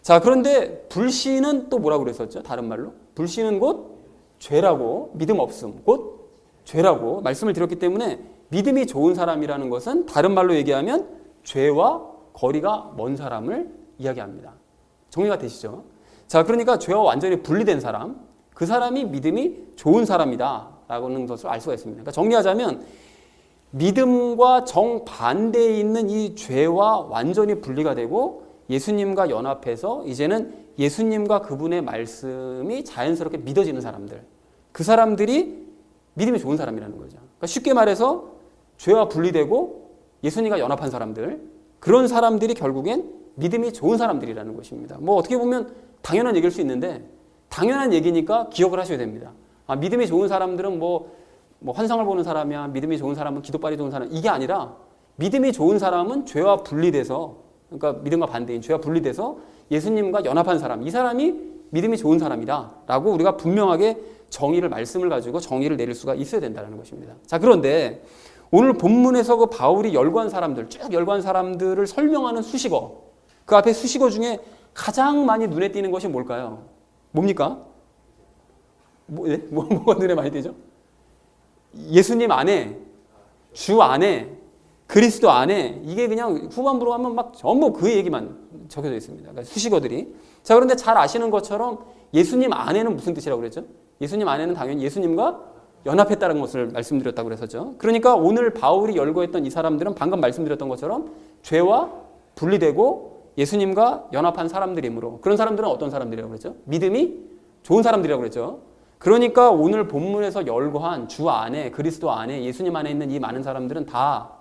자, 그런데 불신은 또 뭐라고 그랬었죠? 다른 말로 불신은 곧 죄라고, 믿음 없음 곧 죄라고 말씀을 드렸기 때문에 믿음이 좋은 사람이라는 것은 다른 말로 얘기하면 죄와 거리가 먼 사람을 이야기합니다. 정리가 되시죠? 자, 그러니까 죄와 완전히 분리된 사람, 그 사람이 믿음이 좋은 사람이다 라는 것을 알 수가 있습니다. 그러니까 정리하자면 믿음과 정반대에 있는 이 죄와 완전히 분리가 되고 예수님과 연합해서 이제는 예수님과 그분의 말씀이 자연스럽게 믿어지는 사람들, 그 사람들이 믿음이 좋은 사람이라는 거죠. 그러니까 쉽게 말해서 죄와 분리되고 예수님과 연합한 사람들, 그런 사람들이 결국엔 믿음이 좋은 사람들이라는 것입니다. 뭐 어떻게 보면 당연한 얘기일 수 있는데 당연한 얘기니까 기억을 하셔야 됩니다. 믿음이 좋은 사람들은 뭐 환상을 보는 사람이야. 믿음이 좋은 사람은 기도빨이 좋은 사람. 이게 아니라 믿음이 좋은 사람은 죄와 분리돼서, 그러니까 믿음과 반대인 죄와 분리돼서 예수님과 연합한 사람. 이 사람이 믿음이 좋은 사람이다 라고 우리가 분명하게 말씀을 가지고 정의를 내릴 수가 있어야 된다는 것입니다. 자, 그런데 오늘 본문에서 그 바울이 열거한 사람들, 쭉 열거한 사람들을 설명하는 수식어, 그 앞에 수식어 중에 가장 많이 눈에 띄는 것이 뭘까요? 뭡니까? 뭐가 눈에 많이 띄죠? 예수님 안에, 주 안에, 그리스도 안에, 이게 그냥 후반부로 하면 막 전부 그 얘기만 적혀져 있습니다. 그러니까 수식어들이. 자, 그런데 잘 아시는 것처럼 예수님 안에는 무슨 뜻이라고 그랬죠? 예수님 안에는 당연히 예수님과 연합했다는 것을 말씀드렸다고 그랬었죠. 그러니까 오늘 바울이 열거했던 이 사람들은 방금 말씀드렸던 것처럼 죄와 분리되고 예수님과 연합한 사람들이므로, 그런 사람들은 어떤 사람들이라고 그랬죠? 믿음이 좋은 사람들이라고 그랬죠. 그러니까 오늘 본문에서 열거한 주 안에, 그리스도 안에, 예수님 안에 있는 이 많은 사람들은 다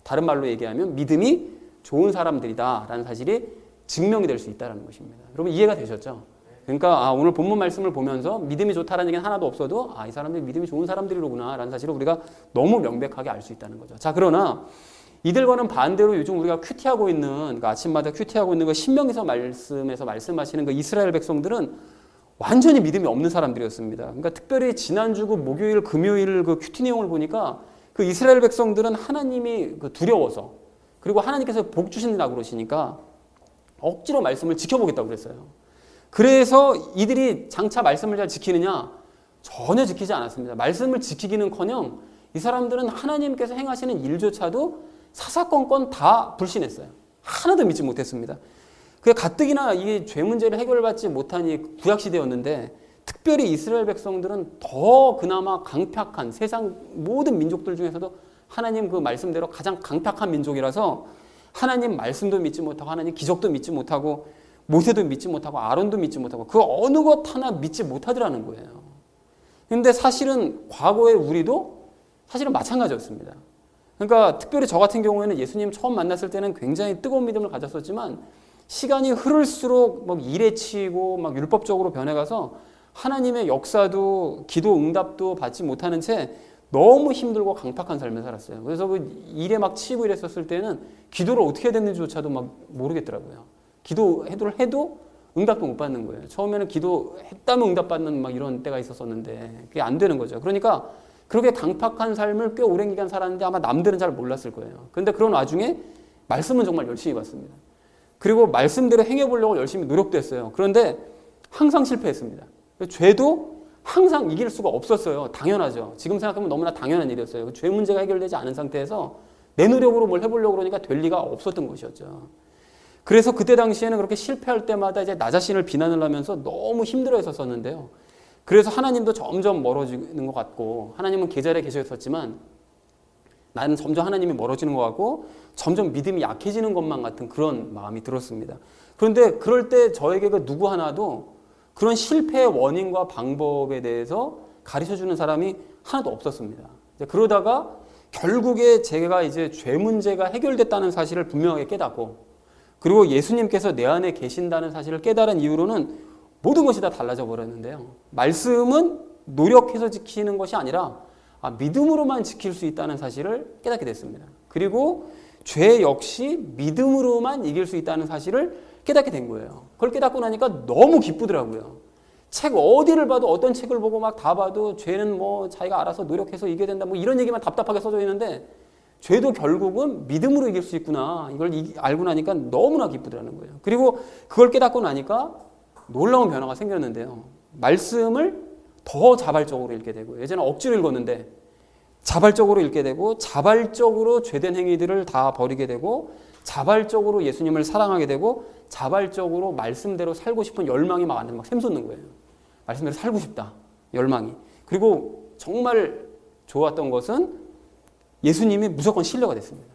다른 말로 얘기하면 믿음이 좋은 사람들이다라는 사실이 증명이 될 수 있다는 것입니다. 여러분 이해가 되셨죠? 그러니까 오늘 본문 말씀을 보면서 믿음이 좋다라는 얘기는 하나도 없어도 이 사람들이 믿음이 좋은 사람들이로구나 라는 사실을 우리가 너무 명백하게 알 수 있다는 거죠. 자, 그러나 이들과는 반대로 요즘 우리가 큐티하고 있는, 그러니까 아침마다 큐티하고 있는 그 신명기서 말씀에서 말씀하시는 그 이스라엘 백성들은 완전히 믿음이 없는 사람들이었습니다. 그러니까 특별히 지난주 그 목요일, 금요일 그 큐티 내용을 보니까 그 이스라엘 백성들은 하나님이 두려워서, 그리고 하나님께서 복 주신다고 그러시니까 억지로 말씀을 지켜보겠다고 그랬어요. 그래서 이들이 장차 말씀을 잘 지키느냐? 전혀 지키지 않았습니다. 말씀을 지키기는커녕 이 사람들은 하나님께서 행하시는 일조차도 사사건건 다 불신했어요. 하나도 믿지 못했습니다. 그 가뜩이나 이 죄 문제를 해결받지 못한 이 구약 시대였는데, 특별히 이스라엘 백성들은 더 그나마 강팍한, 세상 모든 민족들 중에서도 하나님 그 말씀대로 가장 강팍한 민족이라서 하나님 말씀도 믿지 못하고, 하나님 기적도 믿지 못하고, 모세도 믿지 못하고, 아론도 믿지 못하고, 그 어느 것 하나 믿지 못하더라는 거예요. 근데 사실은 과거의 우리도 사실은 마찬가지였습니다. 그러니까 특별히 저 같은 경우에는 예수님 처음 만났을 때는 굉장히 뜨거운 믿음을 가졌었지만, 시간이 흐를수록 막 일에 치이고 막 율법적으로 변해가서 하나님의 역사도 기도 응답도 받지 못하는 채 너무 힘들고 강팍한 삶을 살았어요. 그래서 그 일에 막 치이고 이랬었을 때는 기도를 어떻게 해야 되는지조차도 막 모르겠더라고요. 기도를 해도 응답도 못 받는 거예요. 처음에는 기도했다면 응답받는 막 이런 때가 있었었는데 그게 안 되는 거죠. 그러니까 그렇게 강팍한 삶을 꽤 오랜 기간 살았는데 아마 남들은 잘 몰랐을 거예요. 그런데 그런 와중에 말씀은 정말 열심히 받습니다. 그리고 말씀대로 행해보려고 열심히 노력도 했어요. 그런데 항상 실패했습니다. 죄도 항상 이길 수가 없었어요. 당연하죠. 지금 생각하면 너무나 당연한 일이었어요. 죄 문제가 해결되지 않은 상태에서 내 노력으로 뭘 해보려고 그러니까 될 리가 없었던 것이었죠. 그래서 그때 당시에는 그렇게 실패할 때마다 이제 나 자신을 비난을 하면서 너무 힘들어 했었었는데요. 그래서 하나님도 점점 멀어지는 것 같고, 하나님은 계절에 계셨었지만 나는 점점 하나님이 멀어지는 것 같고 점점 믿음이 약해지는 것만 같은 그런 마음이 들었습니다. 그런데 그럴 때 저에게 그 누구 하나도 그런 실패의 원인과 방법에 대해서 가르쳐주는 사람이 하나도 없었습니다. 그러다가 결국에 제가 이제 죄 문제가 해결됐다는 사실을 분명하게 깨닫고, 그리고 예수님께서 내 안에 계신다는 사실을 깨달은 이후로는 모든 것이 다 달라져 버렸는데요. 말씀은 노력해서 지키는 것이 아니라 믿음으로만 지킬 수 있다는 사실을 깨닫게 됐습니다. 그리고 죄 역시 믿음으로만 이길 수 있다는 사실을 깨닫게 된 거예요. 그걸 깨닫고 나니까 너무 기쁘더라고요. 책 어디를 봐도, 어떤 책을 보고 막 다 봐도 죄는 뭐 자기가 알아서 노력해서 이겨야 된다 뭐 이런 얘기만 답답하게 써져 있는데, 죄도 결국은 믿음으로 이길 수 있구나, 이걸 알고 나니까 너무나 기쁘더라는 거예요. 그리고 그걸 깨닫고 나니까 놀라운 변화가 생겼는데요. 말씀을 더 자발적으로 읽게 되고, 예전에 억지로 읽었는데 자발적으로 읽게 되고, 자발적으로 죄된 행위들을 다 버리게 되고, 자발적으로 예수님을 사랑하게 되고, 자발적으로 말씀대로 살고 싶은 열망이 막 샘솟는 거예요. 말씀대로 살고 싶다, 열망이. 그리고 정말 좋았던 것은 예수님이 무조건 신뢰가 됐습니다.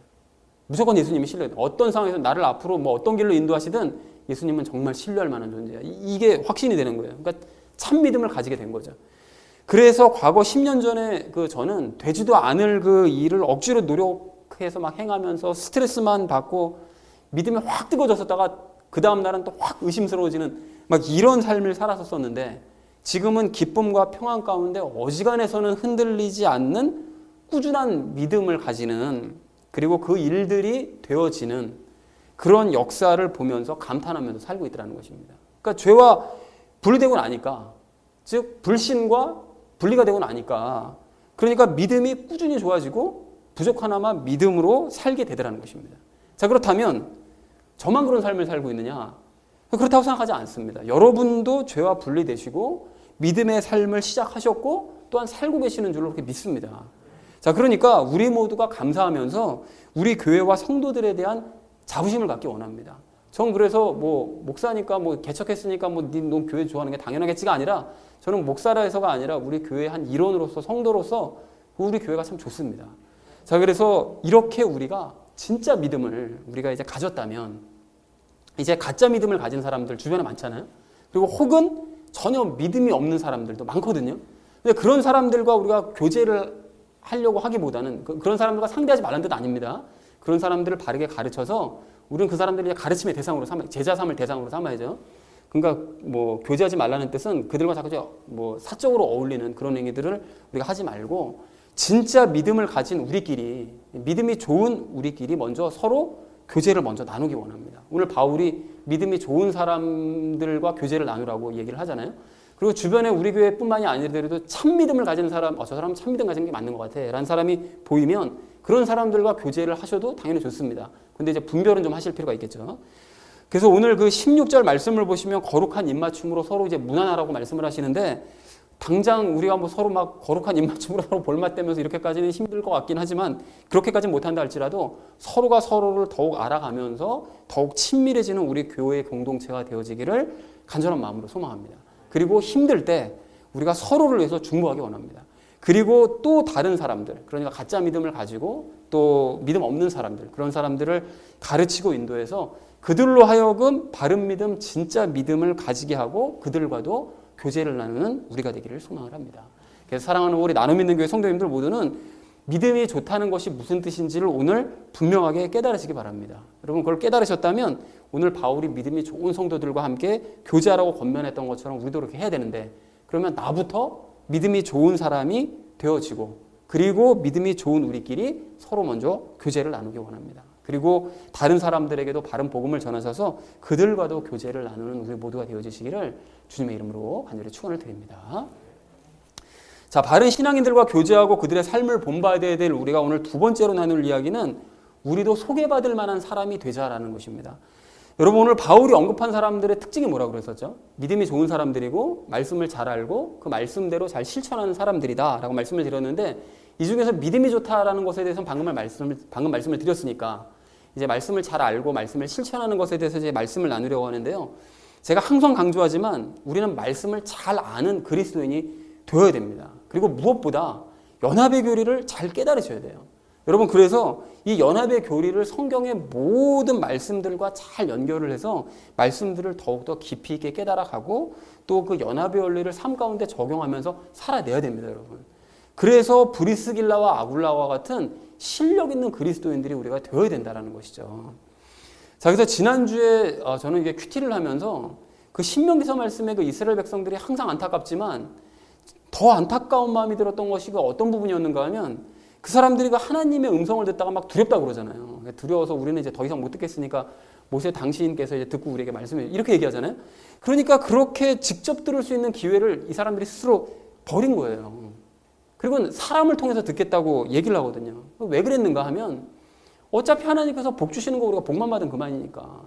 무조건 예수님이 신뢰가 돼요. 어떤 상황에서 나를 앞으로 뭐 어떤 길로 인도하시든 예수님은 정말 신뢰할 만한 존재야. 이게 확신이 되는 거예요. 그러니까 참 믿음을 가지게 된 거죠. 그래서 과거 10년 전에 저는 되지도 않을 그 일을 억지로 노력해서 막 행하면서 스트레스만 받고 믿음이 확 뜨거워졌다가 그 다음 날은 또 확 의심스러워지는 막 이런 삶을 살았었는데, 지금은 기쁨과 평안 가운데 어지간해서는 흔들리지 않는 꾸준한 믿음을 가지는, 그리고 그 일들이 되어지는 그런 역사를 보면서 감탄하면서 살고 있다는 것입니다. 그러니까 죄와 분리되고 나니까, 즉 불신과 분리가 되고 나니까, 그러니까 믿음이 꾸준히 좋아지고 부족하나마 믿음으로 살게 되더라는 것입니다. 자, 그렇다면 저만 그런 삶을 살고 있느냐? 그렇다고 생각하지 않습니다. 여러분도 죄와 분리되시고 믿음의 삶을 시작하셨고 또한 살고 계시는 줄로 그렇게 믿습니다. 자, 그러니까 우리 모두가 감사하면서 우리 교회와 성도들에 대한 자부심을 갖기 원합니다. 전 그래서 뭐 목사니까 뭐 개척했으니까 넌 교회 좋아하는 게 당연하겠지가 아니라 저는 목사라 해서가 아니라 우리 교회 한 일원으로서 성도로서 우리 교회가 참 좋습니다. 자, 그래서 이렇게 우리가 진짜 믿음을 우리가 이제 가졌다면 이제 가짜 믿음을 가진 사람들 주변에 많잖아요. 그리고 혹은 전혀 믿음이 없는 사람들도 많거든요. 근데 그런 사람들과 우리가 교제를 하려고 하기보다는 그런 사람들과 상대하지 말라는 뜻 아닙니다. 그런 사람들을 바르게 가르쳐서 우리는 그 사람들을 이제 가르침의 대상으로 제자 삼을 대상으로 삼아야죠. 그러니까 뭐 교제하지 말라는 뜻은 그들과 자꾸 뭐 사적으로 어울리는 그런 행위들을 우리가 하지 말고 진짜 믿음을 가진 우리끼리 믿음이 좋은 우리끼리 먼저 서로 교제를 먼저 나누기 원합니다. 오늘 바울이 믿음이 좋은 사람들과 교제를 나누라고 얘기를 하잖아요. 그리고 주변에 우리 교회뿐만이 아니더라도 참 믿음을 가진 사람, 저 사람은 참 믿음 가진 게 맞는 것 같아 라는 사람이 보이면 그런 사람들과 교제를 하셔도 당연히 좋습니다. 근데 이제 분별은 좀 하실 필요가 있겠죠. 그래서 오늘 그 16절 말씀을 보시면 거룩한 입맞춤으로 서로 이제 무난하라고 말씀을 하시는데 당장 우리가 뭐 서로 막 거룩한 입맞춤으로 서로 볼맞대면서 이렇게까지는 힘들 것 같긴 하지만 그렇게까지는 못한다 할지라도 서로가 서로를 더욱 알아가면서 더욱 친밀해지는 우리 교회의 공동체가 되어지기를 간절한 마음으로 소망합니다. 그리고 힘들 때 우리가 서로를 위해서 중보하기 원합니다. 그리고 또 다른 사람들, 그러니까 가짜 믿음을 가지고 또 믿음 없는 사람들, 그런 사람들을 가르치고 인도해서 그들로 하여금 바른 믿음, 진짜 믿음을 가지게 하고 그들과도 교제를 나누는 우리가 되기를 소망을 합니다. 그래서 사랑하는 우리 나눔 있는 교회 성도님들 모두는 믿음이 좋다는 것이 무슨 뜻인지를 오늘 분명하게 깨달으시기 바랍니다. 여러분 그걸 깨달으셨다면 오늘 바울이 믿음이 좋은 성도들과 함께 교제하라고 권면했던 것처럼 우리도 그렇게 해야 되는데 그러면 나부터 믿음이 좋은 사람이 되어지고 그리고 믿음이 좋은 우리끼리 서로 먼저 교제를 나누기 원합니다. 그리고 다른 사람들에게도 바른 복음을 전하셔서 그들과도 교제를 나누는 우리 모두가 되어주시기를 주님의 이름으로 간절히 축원을 드립니다. 자, 바른 신앙인들과 교제하고 그들의 삶을 본받아야 될 우리가 오늘 두 번째로 나눌 이야기는 우리도 소개받을 만한 사람이 되자라는 것입니다. 여러분 오늘 바울이 언급한 사람들의 특징이 뭐라고 그랬었죠? 믿음이 좋은 사람들이고 말씀을 잘 알고 그 말씀대로 잘 실천하는 사람들이다 라고 말씀을 드렸는데 이 중에서 믿음이 좋다라는 것에 대해서는 방금 말씀을 드렸으니까 이제 말씀을 잘 알고 말씀을 실천하는 것에 대해서 이제 말씀을 나누려고 하는데요. 제가 항상 강조하지만 우리는 말씀을 잘 아는 그리스도인이 되어야 됩니다. 그리고 무엇보다 연합의 교리를 잘 깨달으셔야 돼요. 여러분 그래서 이 연합의 교리를 성경의 모든 말씀들과 잘 연결을 해서 말씀들을 더욱더 깊이 있게 깨달아가고 또 그 연합의 원리를 삶 가운데 적용하면서 살아내야 됩니다. 여러분. 그래서 브리스길라와 아굴라와 같은 실력 있는 그리스도인들이 우리가 되어야 된다는 것이죠. 자, 그래서 지난주에 저는 이게 큐티를 하면서 그 신명기서 말씀에 그 이스라엘 백성들이 항상 안타깝지만 더 안타까운 마음이 들었던 것이 그 어떤 부분이었는가 하면 그 사람들이 그 하나님의 음성을 듣다가 막 두렵다고 그러잖아요. 두려워서 우리는 이제 더 이상 못 듣겠으니까 모세 당신께서 이제 듣고 우리에게 말씀해 이렇게 얘기하잖아요. 그러니까 그렇게 직접 들을 수 있는 기회를 이 사람들이 스스로 버린 거예요. 그리고 사람을 통해서 듣겠다고 얘기를 하거든요. 왜 그랬는가 하면 어차피 하나님께서 복 주시는 거 우리가 복만 받으면 그만이니까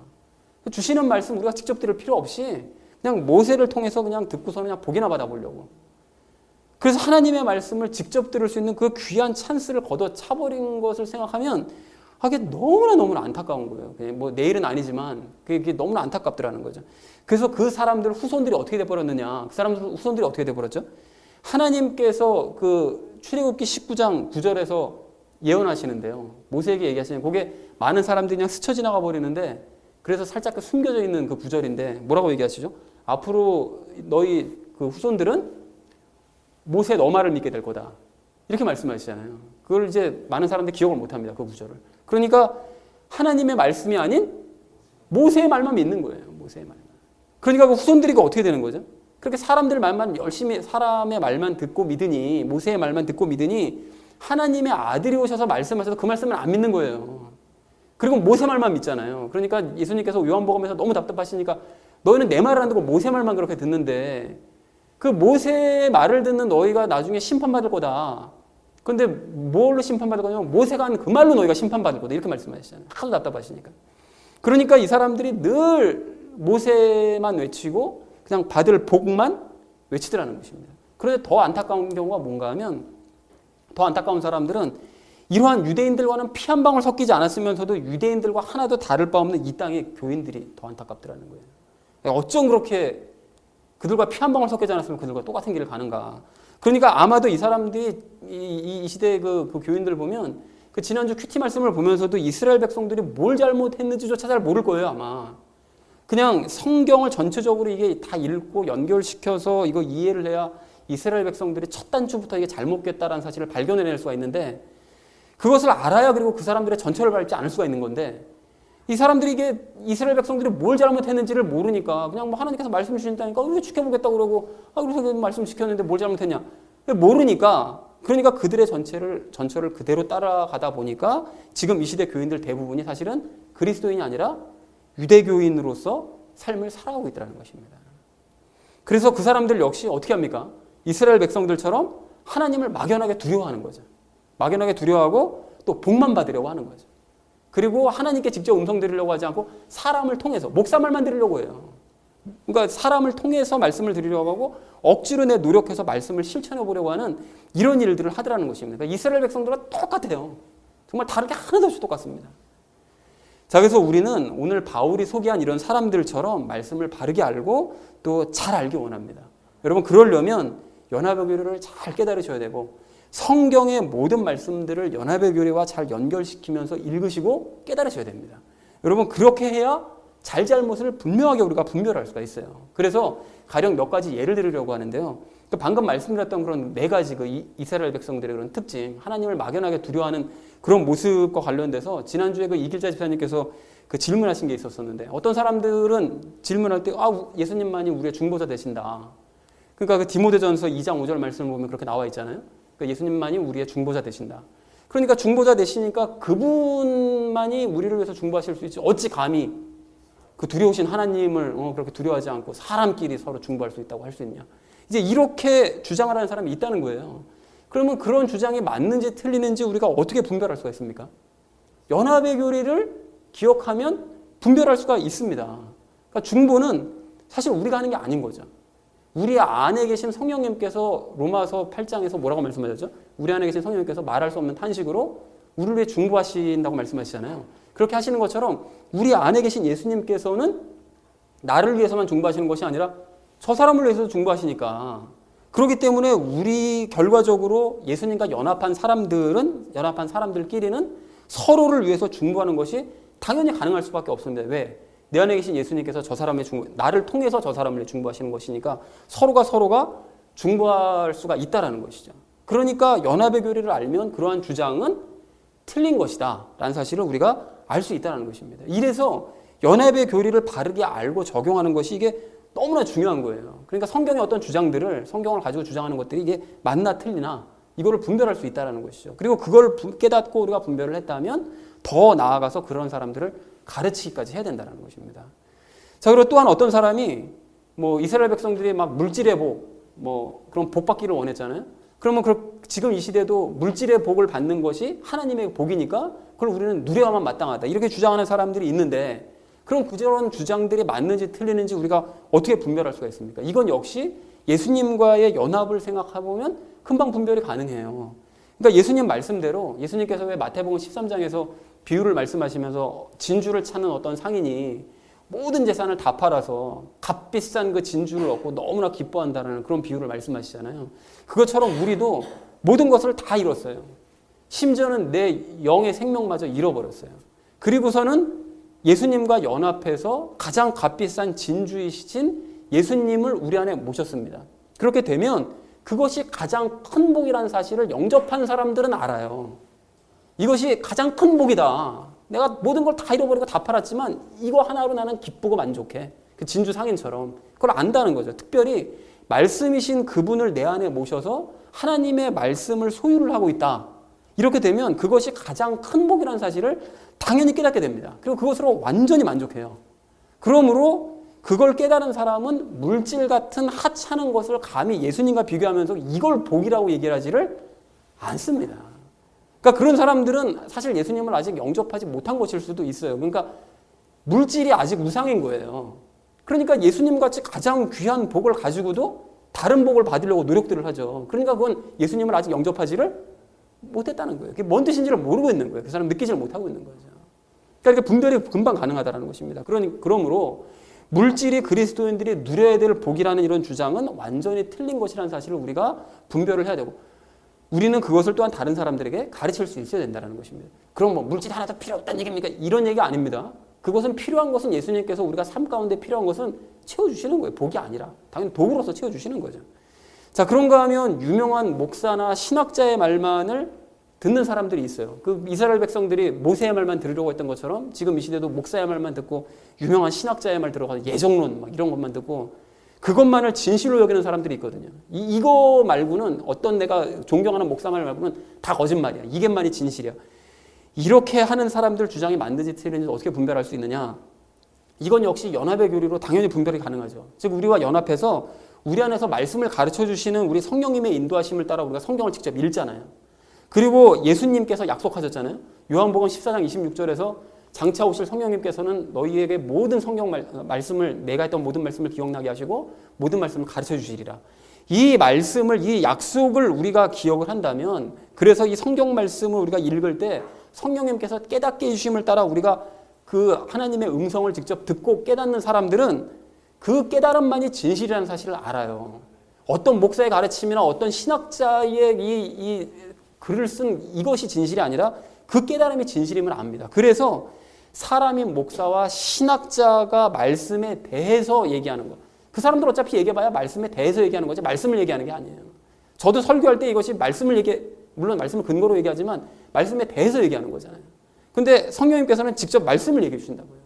주시는 말씀 우리가 직접 들을 필요 없이 그냥 모세를 통해서 그냥 듣고서 그냥 복이나 받아보려고. 그래서 하나님의 말씀을 직접 들을 수 있는 그 귀한 찬스를 걷어차버린 것을 생각하면 그게 너무나 안타까운 거예요. 뭐 내일은 아니지만 그게 너무나 안타깝더라는 거죠. 그래서 그 사람들 후손들이 어떻게 돼버렸느냐. 그 사람들 후손들이 어떻게 돼버렸죠? 하나님께서 그 출애굽기 19장 9절에서 예언하시는데요. 모세에게 얘기하시는 그게 많은 사람들이 그냥 스쳐 지나가 버리는데 그래서 살짝 숨겨져 있는 그 구절인데 뭐라고 얘기하시죠? 앞으로 너희 그 후손들은 모세 너 말을 믿게 될 거다. 이렇게 말씀하시잖아요. 그걸 이제 많은 사람들이 기억을 못 합니다. 그 구절을. 그러니까 하나님의 말씀이 아닌 모세의 말만 믿는 거예요. 모세의 말만. 그러니까 그 후손들이 어떻게 되는 거죠? 그렇게 사람들 말만 열심히 사람의 말만 듣고 믿으니 모세의 말만 듣고 믿으니 하나님의 아들이 오셔서 말씀하셔서 그 말씀을 안 믿는 거예요. 그리고 모세 말만 믿잖아요. 그러니까 예수님께서 요한복음에서 너무 답답하시니까 너희는 내 말을 안 듣고 모세 말만 그렇게 듣는데 그 모세의 말을 듣는 너희가 나중에 심판받을 거다. 그런데 뭘로 심판받을 거냐면 모세가 한 그 말로 너희가 심판받을 거다. 이렇게 말씀하시잖아요. 하도 답답하시니까. 그러니까 이 사람들이 늘 모세만 외치고 그냥 받을 복만 외치더라는 것입니다. 그런데 더 안타까운 경우가 뭔가 하면 더 안타까운 사람들은 이러한 유대인들과는 피 한 방울 섞이지 않았으면서도 유대인들과 하나도 다를 바 없는 이 땅의 교인들이 더 안타깝더라는 거예요. 어쩜 그렇게 그들과 피 한 방울 섞이지 않았으면 그들과 똑같은 길을 가는가. 그러니까 아마도 이 사람들이 이 시대의 그 교인들 보면 그 지난주 큐티 말씀을 보면서도 이스라엘 백성들이 뭘 잘못했는지조차 잘 모를 거예요, 아마. 그냥 성경을 전체적으로 이게 다 읽고 연결시켜서 이거 이해를 해야 이스라엘 백성들이 첫 단추부터 이게 잘못됐다라는 사실을 발견해낼 수가 있는데 그것을 알아야 그리고 그 사람들의 전체를 밟지 않을 수가 있는 건데 이 사람들이 이게 이스라엘 백성들이 뭘 잘못했는지를 모르니까 그냥 뭐 하나님께서 말씀 주신다니까 우리 지켜보겠다고 그러고 그래서 말씀 지켰는데 뭘 잘못했냐 모르니까 그러니까 그들의 전체를 그대로 따라가다 보니까 지금 이 시대 교인들 대부분이 사실은 그리스도인이 아니라 유대교인으로서 삶을 살아가고 있다는 것입니다. 그래서 그 사람들 역시 어떻게 합니까? 이스라엘 백성들처럼 하나님을 막연하게 두려워하는 거죠. 막연하게 두려워하고 또 복만 받으려고 하는 거죠. 그리고 하나님께 직접 음성 드리려고 하지 않고 사람을 통해서 목사 말만 드리려고 해요. 그러니까 사람을 통해서 말씀을 드리려고 하고 억지로 내 노력해서 말씀을 실천해 보려고 하는 이런 일들을 하더라는 것입니다. 그러니까 이스라엘 백성들과 똑같아요. 정말 다른 게 하나도 없이 똑같습니다. 자, 그래서 우리는 오늘 바울이 소개한 이런 사람들처럼 말씀을 바르게 알고 또 잘 알기 원합니다. 여러분 그러려면 연합의 교리를 잘 깨달으셔야 되고 성경의 모든 말씀들을 연합의 교리와 잘 연결시키면서 읽으시고 깨달으셔야 됩니다. 여러분 그렇게 해야 잘잘못을 분명하게 우리가 분별할 수가 있어요. 그래서 가령 몇 가지 예를 들으려고 하는데요. 방금 말씀드렸던 그런 네 가지 이스라엘 백성들의 그런 특징, 하나님을 막연하게 두려워하는 그런 모습과 관련돼서 지난주에 그 이길자 집사님께서 그 질문하신 게 있었었는데 어떤 사람들은 질문할 때 예수님만이 우리의 중보자 되신다. 그러니까 그 디모데전서 2장 5절 말씀을 보면 그렇게 나와 있잖아요. 그러니까 예수님만이 우리의 중보자 되신다. 그러니까 중보자 되시니까 그분만이 우리를 위해서 중보하실 수 있지. 어찌 감히 그 두려우신 하나님을 그렇게 두려워하지 않고 사람끼리 서로 중보할 수 있다고 할 수 있냐. 이제 이렇게 주장을 하는 사람이 있다는 거예요. 그러면 그런 주장이 맞는지 틀리는지 우리가 어떻게 분별할 수가 있습니까? 연합의 교리를 기억하면 분별할 수가 있습니다. 그러니까 중보는 사실 우리가 하는 게 아닌 거죠. 우리 안에 계신 성령님께서 로마서 8장에서 뭐라고 말씀하셨죠? 우리 안에 계신 성령님께서 말할 수 없는 탄식으로 우리를 위해 중보하신다고 말씀하시잖아요. 그렇게 하시는 것처럼 우리 안에 계신 예수님께서는 나를 위해서만 중보하시는 것이 아니라 저 사람을 위해서도 중보하시니까 그렇기 때문에 우리 결과적으로 예수님과 연합한 사람들끼리는 서로를 위해서 중보하는 것이 당연히 가능할 수밖에 없습니다. 왜? 내 안에 계신 예수님께서 나를 통해서 저 사람을 중보하시는 것이니까 서로가 중보할 수가 있다라는 것이죠. 그러니까 연합의 교리를 알면 그러한 주장은 틀린 것이다 라는 사실을 우리가 알 수 있다는 것입니다. 이래서 연합의 교리를 바르게 알고 적용하는 것이 이게 너무나 중요한 거예요. 그러니까 성경의 어떤 성경을 가지고 주장하는 것들이 이게 맞나 틀리나 이거를 분별할 수 있다는 것이죠. 그리고 그걸 깨닫고 우리가 분별을 했다면 더 나아가서 그런 사람들을 가르치기까지 해야 된다는 것입니다. 자, 그리고 또한 어떤 사람이 이스라엘 백성들이 막 물질의 복, 그런 복 받기를 원했잖아요. 그러면 지금 이 시대도 물질의 복을 받는 것이 하나님의 복이니까 그걸 우리는 누려야만 마땅하다. 이렇게 주장하는 사람들이 있는데 그럼 그런 주장들이 맞는지 틀리는지 우리가 어떻게 분별할 수가 있습니까? 이건 역시 예수님과의 연합을 생각해보면 금방 분별이 가능해요. 그러니까 예수님 말씀대로 예수님께서 왜 마태복음 13장에서 비유를 말씀하시면서 진주를 찾는 어떤 상인이 모든 재산을 다 팔아서 값비싼 그 진주를 얻고 너무나 기뻐한다는 그런 비유를 말씀하시잖아요. 그것처럼 우리도 모든 것을 다 잃었어요. 심지어는 내 영의 생명마저 잃어버렸어요. 그리고서는 예수님과 연합해서 가장 값비싼 진주이신 예수님을 우리 안에 모셨습니다. 그렇게 되면 그것이 가장 큰 복이라는 사실을 영접한 사람들은 알아요. 이것이 가장 큰 복이다. 내가 모든 걸 다 잃어버리고 다 팔았지만 이거 하나로 나는 기쁘고 만족해. 그 진주 상인처럼. 그걸 안다는 거죠. 특별히 말씀이신 그분을 내 안에 모셔서 하나님의 말씀을 소유를 하고 있다. 이렇게 되면 그것이 가장 큰 복이라는 사실을 당연히 깨닫게 됩니다. 그리고 그것으로 완전히 만족해요. 그러므로 그걸 깨달은 사람은 물질 같은 하찮은 것을 감히 예수님과 비교하면서 이걸 복이라고 얘기하지를 않습니다. 그러니까 그런 사람들은 사실 예수님을 아직 영접하지 못한 것일 수도 있어요. 그러니까 물질이 아직 우상인 거예요. 그러니까 예수님같이 가장 귀한 복을 가지고도 다른 복을 받으려고 노력들을 하죠. 그러니까 그건 예수님을 아직 영접하지를 못했다는 거예요. 그게 뭔 뜻인지를 모르고 있는 거예요. 그 사람 느끼지를 못하고 있는 거죠. 그러니까 분별이 금방 가능하다는 것입니다. 그러므로 물질이 그리스도인들이 누려야 될 복이라는 이런 주장은 완전히 틀린 것이라는 사실을 우리가 분별을 해야 되고, 우리는 그것을 또한 다른 사람들에게 가르칠 수 있어야 된다는 것입니다. 그럼 뭐 물질이 하나도 필요 없다는 얘기입니까? 이런 얘기 아닙니다. 그것은 필요한 것은 예수님께서 우리가 삶 가운데 필요한 것은 채워주시는 거예요. 복이 아니라 당연히 도구로서 채워주시는 거죠. 자, 그런가 하면 유명한 목사나 신학자의 말만을 듣는 사람들이 있어요. 그 이스라엘 백성들이 모세의 말만 들으려고 했던 것처럼 지금 이 시대도 목사의 말만 듣고 유명한 신학자의 말 들어가서 예정론 막 이런 것만 듣고 그것만을 진실로 여기는 사람들이 있거든요. 이거 말고는 어떤 내가 존경하는 목사 말 말고는 다 거짓말이야. 이게만이 진실이야. 이렇게 하는 사람들 주장이 맞는지 틀린지 어떻게 분별할 수 있느냐? 이건 역시 연합의 교리로 당연히 분별이 가능하죠. 즉 우리와 연합해서 우리 안에서 말씀을 가르쳐 주시는 우리 성령님의 인도하심을 따라 우리가 성경을 직접 읽잖아요. 그리고 예수님께서 약속하셨잖아요. 요한복음 14장 26절에서 장차 오실 성령님께서는 너희에게 모든 성경 말씀을 내가 했던 모든 말씀을 기억나게 하시고 모든 말씀을 가르쳐 주시리라. 이 말씀을, 이 약속을 우리가 기억을 한다면, 그래서 이 성경 말씀을 우리가 읽을 때 성령님께서 깨닫게 해주심을 따라 우리가 그 하나님의 음성을 직접 듣고 깨닫는 사람들은 그 깨달음만이 진실이라는 사실을 알아요. 어떤 목사의 가르침이나 어떤 신학자의 이 글을 쓴 이것이 진실이 아니라 그 깨달음이 진실임을 압니다. 그래서 사람이 목사와 신학자가 말씀에 대해서 얘기하는 것. 그 사람들 어차피 얘기해봐야 말씀에 대해서 얘기하는 거지 말씀을 얘기하는 게 아니에요. 저도 설교할 때 이것이 물론 말씀을 근거로 얘기하지만 말씀에 대해서 얘기하는 거잖아요. 근데 성령님께서는 직접 말씀을 얘기해 주신다고요.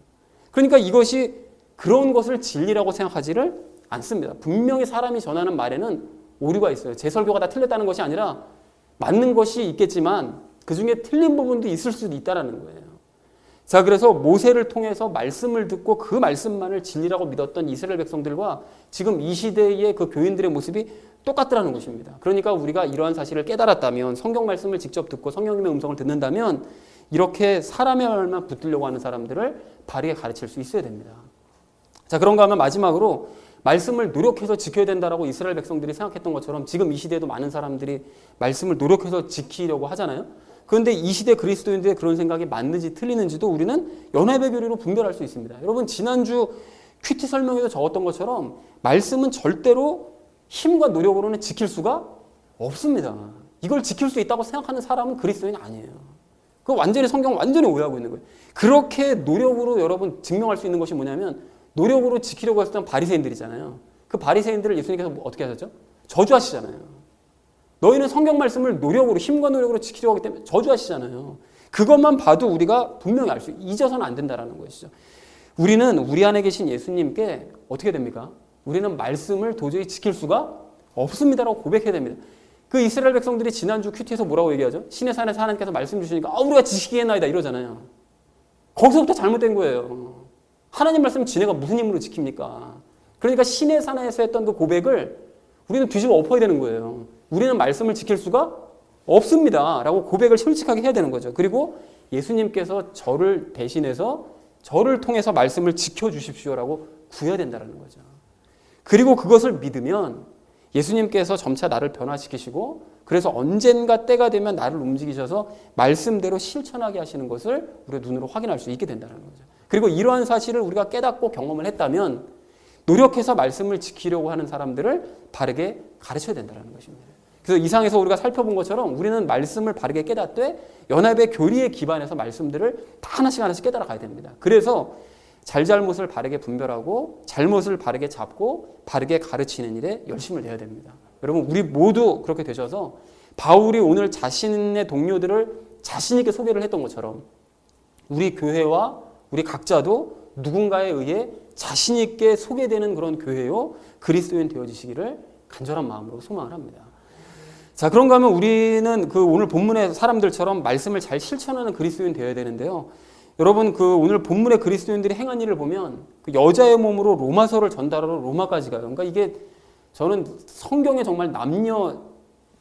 그러니까 이것이 그런 것을 진리라고 생각하지를 않습니다. 분명히 사람이 전하는 말에는 오류가 있어요. 제 설교가 다 틀렸다는 것이 아니라 맞는 것이 있겠지만 그 중에 틀린 부분도 있을 수도 있다는 거예요. 자, 그래서 모세를 통해서 말씀을 듣고 그 말씀만을 진리라고 믿었던 이스라엘 백성들과 지금 이 시대의 그 교인들의 모습이 똑같더라는 것입니다. 그러니까 우리가 이러한 사실을 깨달았다면, 성경 말씀을 직접 듣고 성령님의 음성을 듣는다면 이렇게 사람의 말만 붙들려고 하는 사람들을 바르게 가르칠 수 있어야 됩니다. 자, 그런가 하면 마지막으로 말씀을 노력해서 지켜야 된다라고 이스라엘 백성들이 생각했던 것처럼 지금 이 시대에도 많은 사람들이 말씀을 노력해서 지키려고 하잖아요. 그런데 이 시대 그리스도인들의 그런 생각이 맞는지 틀리는지도 우리는 연합의 교리로 분별할 수 있습니다. 여러분, 지난주 큐티 설명에서 적었던 것처럼 말씀은 절대로 힘과 노력으로는 지킬 수가 없습니다. 이걸 지킬 수 있다고 생각하는 사람은 그리스도인이 아니에요. 그 완전히 성경 완전히 오해하고 있는 거예요. 그렇게 노력으로 여러분 증명할 수 있는 것이 뭐냐면 노력으로 지키려고 했던 바리새인들이잖아요. 그 바리새인들을 예수님께서 어떻게 하셨죠? 저주하시잖아요. 너희는 성경 말씀을 노력으로, 힘과 노력으로 지키려고 하기 때문에 저주하시잖아요. 그것만 봐도 우리가 분명히 알 수 있어요. 잊어서는 안 된다는 것이죠. 우리는 우리 안에 계신 예수님께 어떻게 됩니까? 우리는 말씀을 도저히 지킬 수가 없습니다라고 고백해야 됩니다. 그 이스라엘 백성들이 지난주 큐티에서 뭐라고 얘기하죠? 신의 산에서 하나님께서 말씀 주시니까 우리가 지키겠나이다 이러잖아요. 거기서부터 잘못된 거예요. 하나님 말씀 지네가 무슨 힘으로 지킵니까? 그러니까 신의 산에서 했던 그 고백을 우리는 뒤집어 엎어야 되는 거예요. 우리는 말씀을 지킬 수가 없습니다 라고 고백을 솔직하게 해야 되는 거죠. 그리고 예수님께서 저를 대신해서 저를 통해서 말씀을 지켜주십시오 라고 구해야 된다는 거죠. 그리고 그것을 믿으면 예수님께서 점차 나를 변화시키시고 그래서 언젠가 때가 되면 나를 움직이셔서 말씀대로 실천하게 하시는 것을 우리가 눈으로 확인할 수 있게 된다는 거죠. 그리고 이러한 사실을 우리가 깨닫고 경험을 했다면 노력해서 말씀을 지키려고 하는 사람들을 바르게 가르쳐야 된다는 것입니다. 그래서 이상에서 우리가 살펴본 것처럼 우리는 말씀을 바르게 깨닫되 연합의 교리에 기반해서 말씀들을 다 하나씩 깨달아 가야 됩니다. 그래서 잘잘못을 바르게 분별하고 잘못을 바르게 잡고 바르게 가르치는 일에 열심을 내야 됩니다. 여러분, 우리 모두 그렇게 되셔서 바울이 오늘 자신의 동료들을 자신 있게 소개를 했던 것처럼 우리 교회와 우리 각자도 누군가에 의해 자신 있게 소개되는 그런 교회요 그리스도인 되어지시기를 간절한 마음으로 소망을 합니다. 자, 그런가 하면 우리는 그 오늘 본문의 사람들처럼 말씀을 잘 실천하는 그리스도인 되어야 되는데요. 여러분, 그 오늘 본문의 그리스도인들이 행한 일을 보면 그 여자의 몸으로 로마서를 전달하러 로마까지 가요. 그러니까 이게 저는 성경에 정말 남녀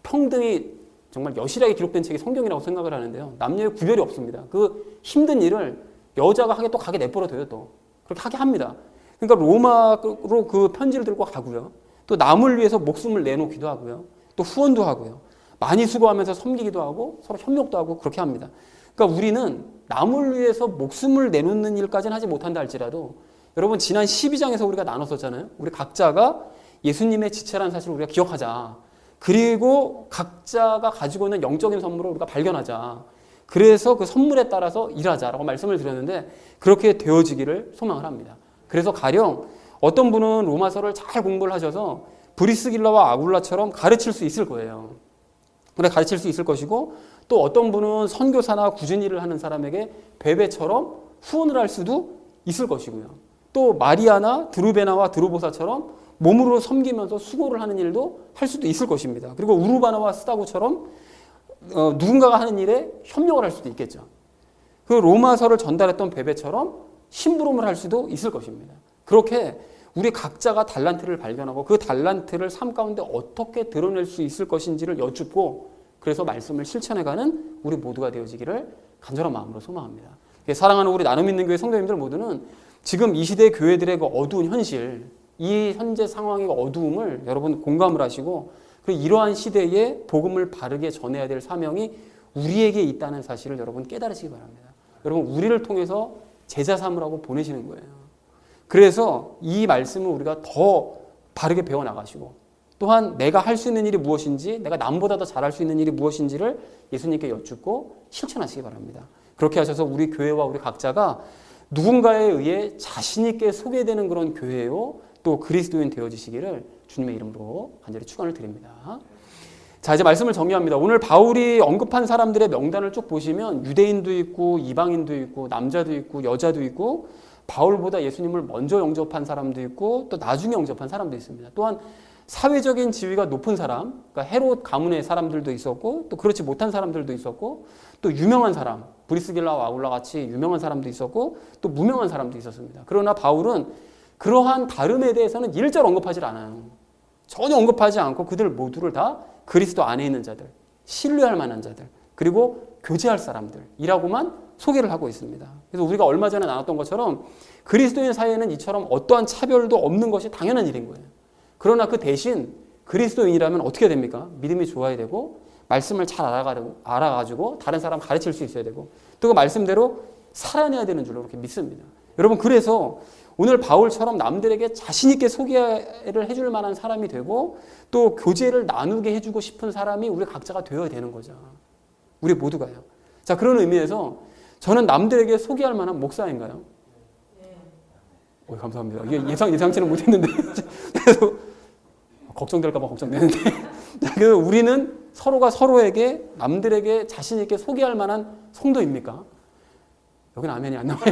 평등이 정말 여실하게 기록된 책이 성경이라고 생각을 하는데요. 남녀의 구별이 없습니다. 그 힘든 일을 여자가 하게 또 가게 내버려둬요. 또 그렇게 하게 합니다. 그러니까 로마로 그 편지를 들고 가고요. 또 남을 위해서 목숨을 내놓기도 하고요. 또 후원도 하고요. 많이 수고하면서 섬기기도 하고 서로 협력도 하고 그렇게 합니다. 그러니까 우리는 남을 위해서 목숨을 내놓는 일까지는 하지 못한다 할지라도 여러분 지난 12장에서 우리가 나눴었잖아요. 우리 각자가 예수님의 지체라는 사실을 우리가 기억하자. 그리고 각자가 가지고 있는 영적인 선물을 우리가 발견하자. 그래서 그 선물에 따라서 일하자라고 말씀을 드렸는데 그렇게 되어지기를 소망을 합니다. 그래서 가령 어떤 분은 로마서를 잘 공부를 하셔서 브리스길라와 아굴라처럼 가르칠 수 있을 거예요. 그래 가르칠 수 있을 것이고 또 어떤 분은 선교사나 굳은 일을 하는 사람에게 베베처럼 후원을 할 수도 있을 것이고요. 또 마리아나 드루베나와 드루보사처럼 몸으로 섬기면서 수고를 하는 일도 할 수도 있을 것입니다. 그리고 우르바나와 스다구처럼 누군가가 하는 일에 협력을 할 수도 있겠죠. 그 로마서를 전달했던 베베처럼 심부름을 할 수도 있을 것입니다. 그렇게 우리 각자가 달란트를 발견하고 그 달란트를 삶 가운데 어떻게 드러낼 수 있을 것인지를 여쭙고 그래서 말씀을 실천해가는 우리 모두가 되어지기를 간절한 마음으로 소망합니다. 사랑하는 우리 나눔 있는 교회 성도님들 모두는 지금 이 시대 교회들의 그 어두운 현실, 이 현재 상황의 어두움을 여러분 공감을 하시고 그리고 이러한 시대에 복음을 바르게 전해야 될 사명이 우리에게 있다는 사실을 여러분 깨달으시기 바랍니다. 여러분 우리를 통해서 제자 삼으라고 보내시는 거예요. 그래서 이 말씀을 우리가 더 바르게 배워나가시고 또한 내가 할 수 있는 일이 무엇인지 내가 남보다 더 잘할 수 있는 일이 무엇인지를 예수님께 여쭙고 실천하시기 바랍니다. 그렇게 하셔서 우리 교회와 우리 각자가 누군가에 의해 자신 있게 소개되는 그런 교회요 또 그리스도인 되어지시기를 주님의 이름으로 간절히 축원을 드립니다. 자 이제 말씀을 정리합니다. 오늘 바울이 언급한 사람들의 명단을 쭉 보시면 유대인도 있고 이방인도 있고 남자도 있고 여자도 있고 바울보다 예수님을 먼저 영접한 사람도 있고 또 나중에 영접한 사람도 있습니다. 또한 사회적인 지위가 높은 사람, 그러니까 헤롯 가문의 사람들도 있었고 또 그렇지 못한 사람들도 있었고 또 유명한 사람, 브리스길라와 아굴라 같이 유명한 사람도 있었고 또 무명한 사람도 있었습니다. 그러나 바울은 그러한 다름에 대해서는 일절 언급하지 않아요. 전혀 언급하지 않고 그들 모두를 다 그리스도 안에 있는 자들, 신뢰할 만한 자들, 그리고 교제할 사람들이라고만 소개를 하고 있습니다. 그래서 우리가 얼마 전에 나눴던 것처럼 그리스도인 사이에는 이처럼 어떠한 차별도 없는 것이 당연한 일인 거예요. 그러나 그 대신 그리스도인이라면 어떻게 됩니까? 믿음이 좋아야 되고 말씀을 잘 알아가지고 다른 사람 가르칠 수 있어야 되고 또 그 말씀대로 살아내야 되는 줄로 그렇게 믿습니다. 여러분 그래서 오늘 바울처럼 남들에게 자신 있게 소개를 해줄 만한 사람이 되고 또 교제를 나누게 해주고 싶은 사람이 우리 각자가 되어야 되는 거죠. 우리 모두가요. 자 그런 의미에서 저는 남들에게 소개할 만한 목사인가요? 네. 감사합니다. 이게 예상치는 못했는데 그래서 걱정될까봐 걱정되는데 그래서 우리는 서로가 서로에게 남들에게 자신 있게 소개할 만한 성도입니까? 여기는 아멘이 안 나와요.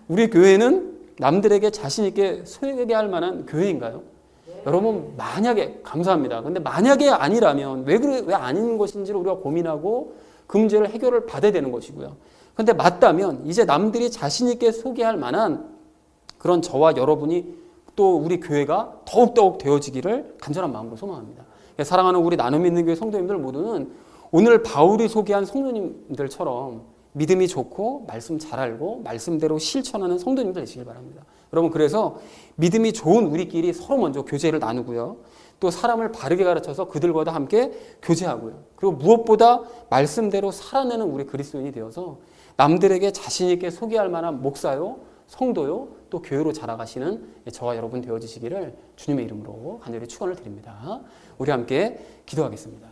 우리 교회는 남들에게 자신 있게 소개할 만한 교회인가요? 네. 여러분 만약에 감사합니다. 근데 만약에 아니라면 왜 아닌 것인지를 우리가 고민하고 그 문제를 해결을 받아야 되는 것이고요. 그런데 맞다면 이제 남들이 자신 있게 소개할 만한 그런 저와 여러분이 또 우리 교회가 더욱더욱 되어지기를 간절한 마음으로 소망합니다. 사랑하는 우리 나눔 있는 교회 성도님들 모두는 오늘 바울이 소개한 성도님들처럼 믿음이 좋고 말씀 잘 알고 말씀대로 실천하는 성도님들 되시길 바랍니다. 여러분 그래서 믿음이 좋은 우리끼리 서로 먼저 교제를 나누고요. 또 사람을 바르게 가르쳐서 그들과도 함께 교제하고요. 그리고 무엇보다 말씀대로 살아내는 우리 그리스도인이 되어서 남들에게 자신 있게 소개할 만한 목사요, 성도요, 또 교회로 자라가시는 저와 여러분 되어지시기를 주님의 이름으로 간절히 축원을 드립니다. 우리 함께 기도하겠습니다.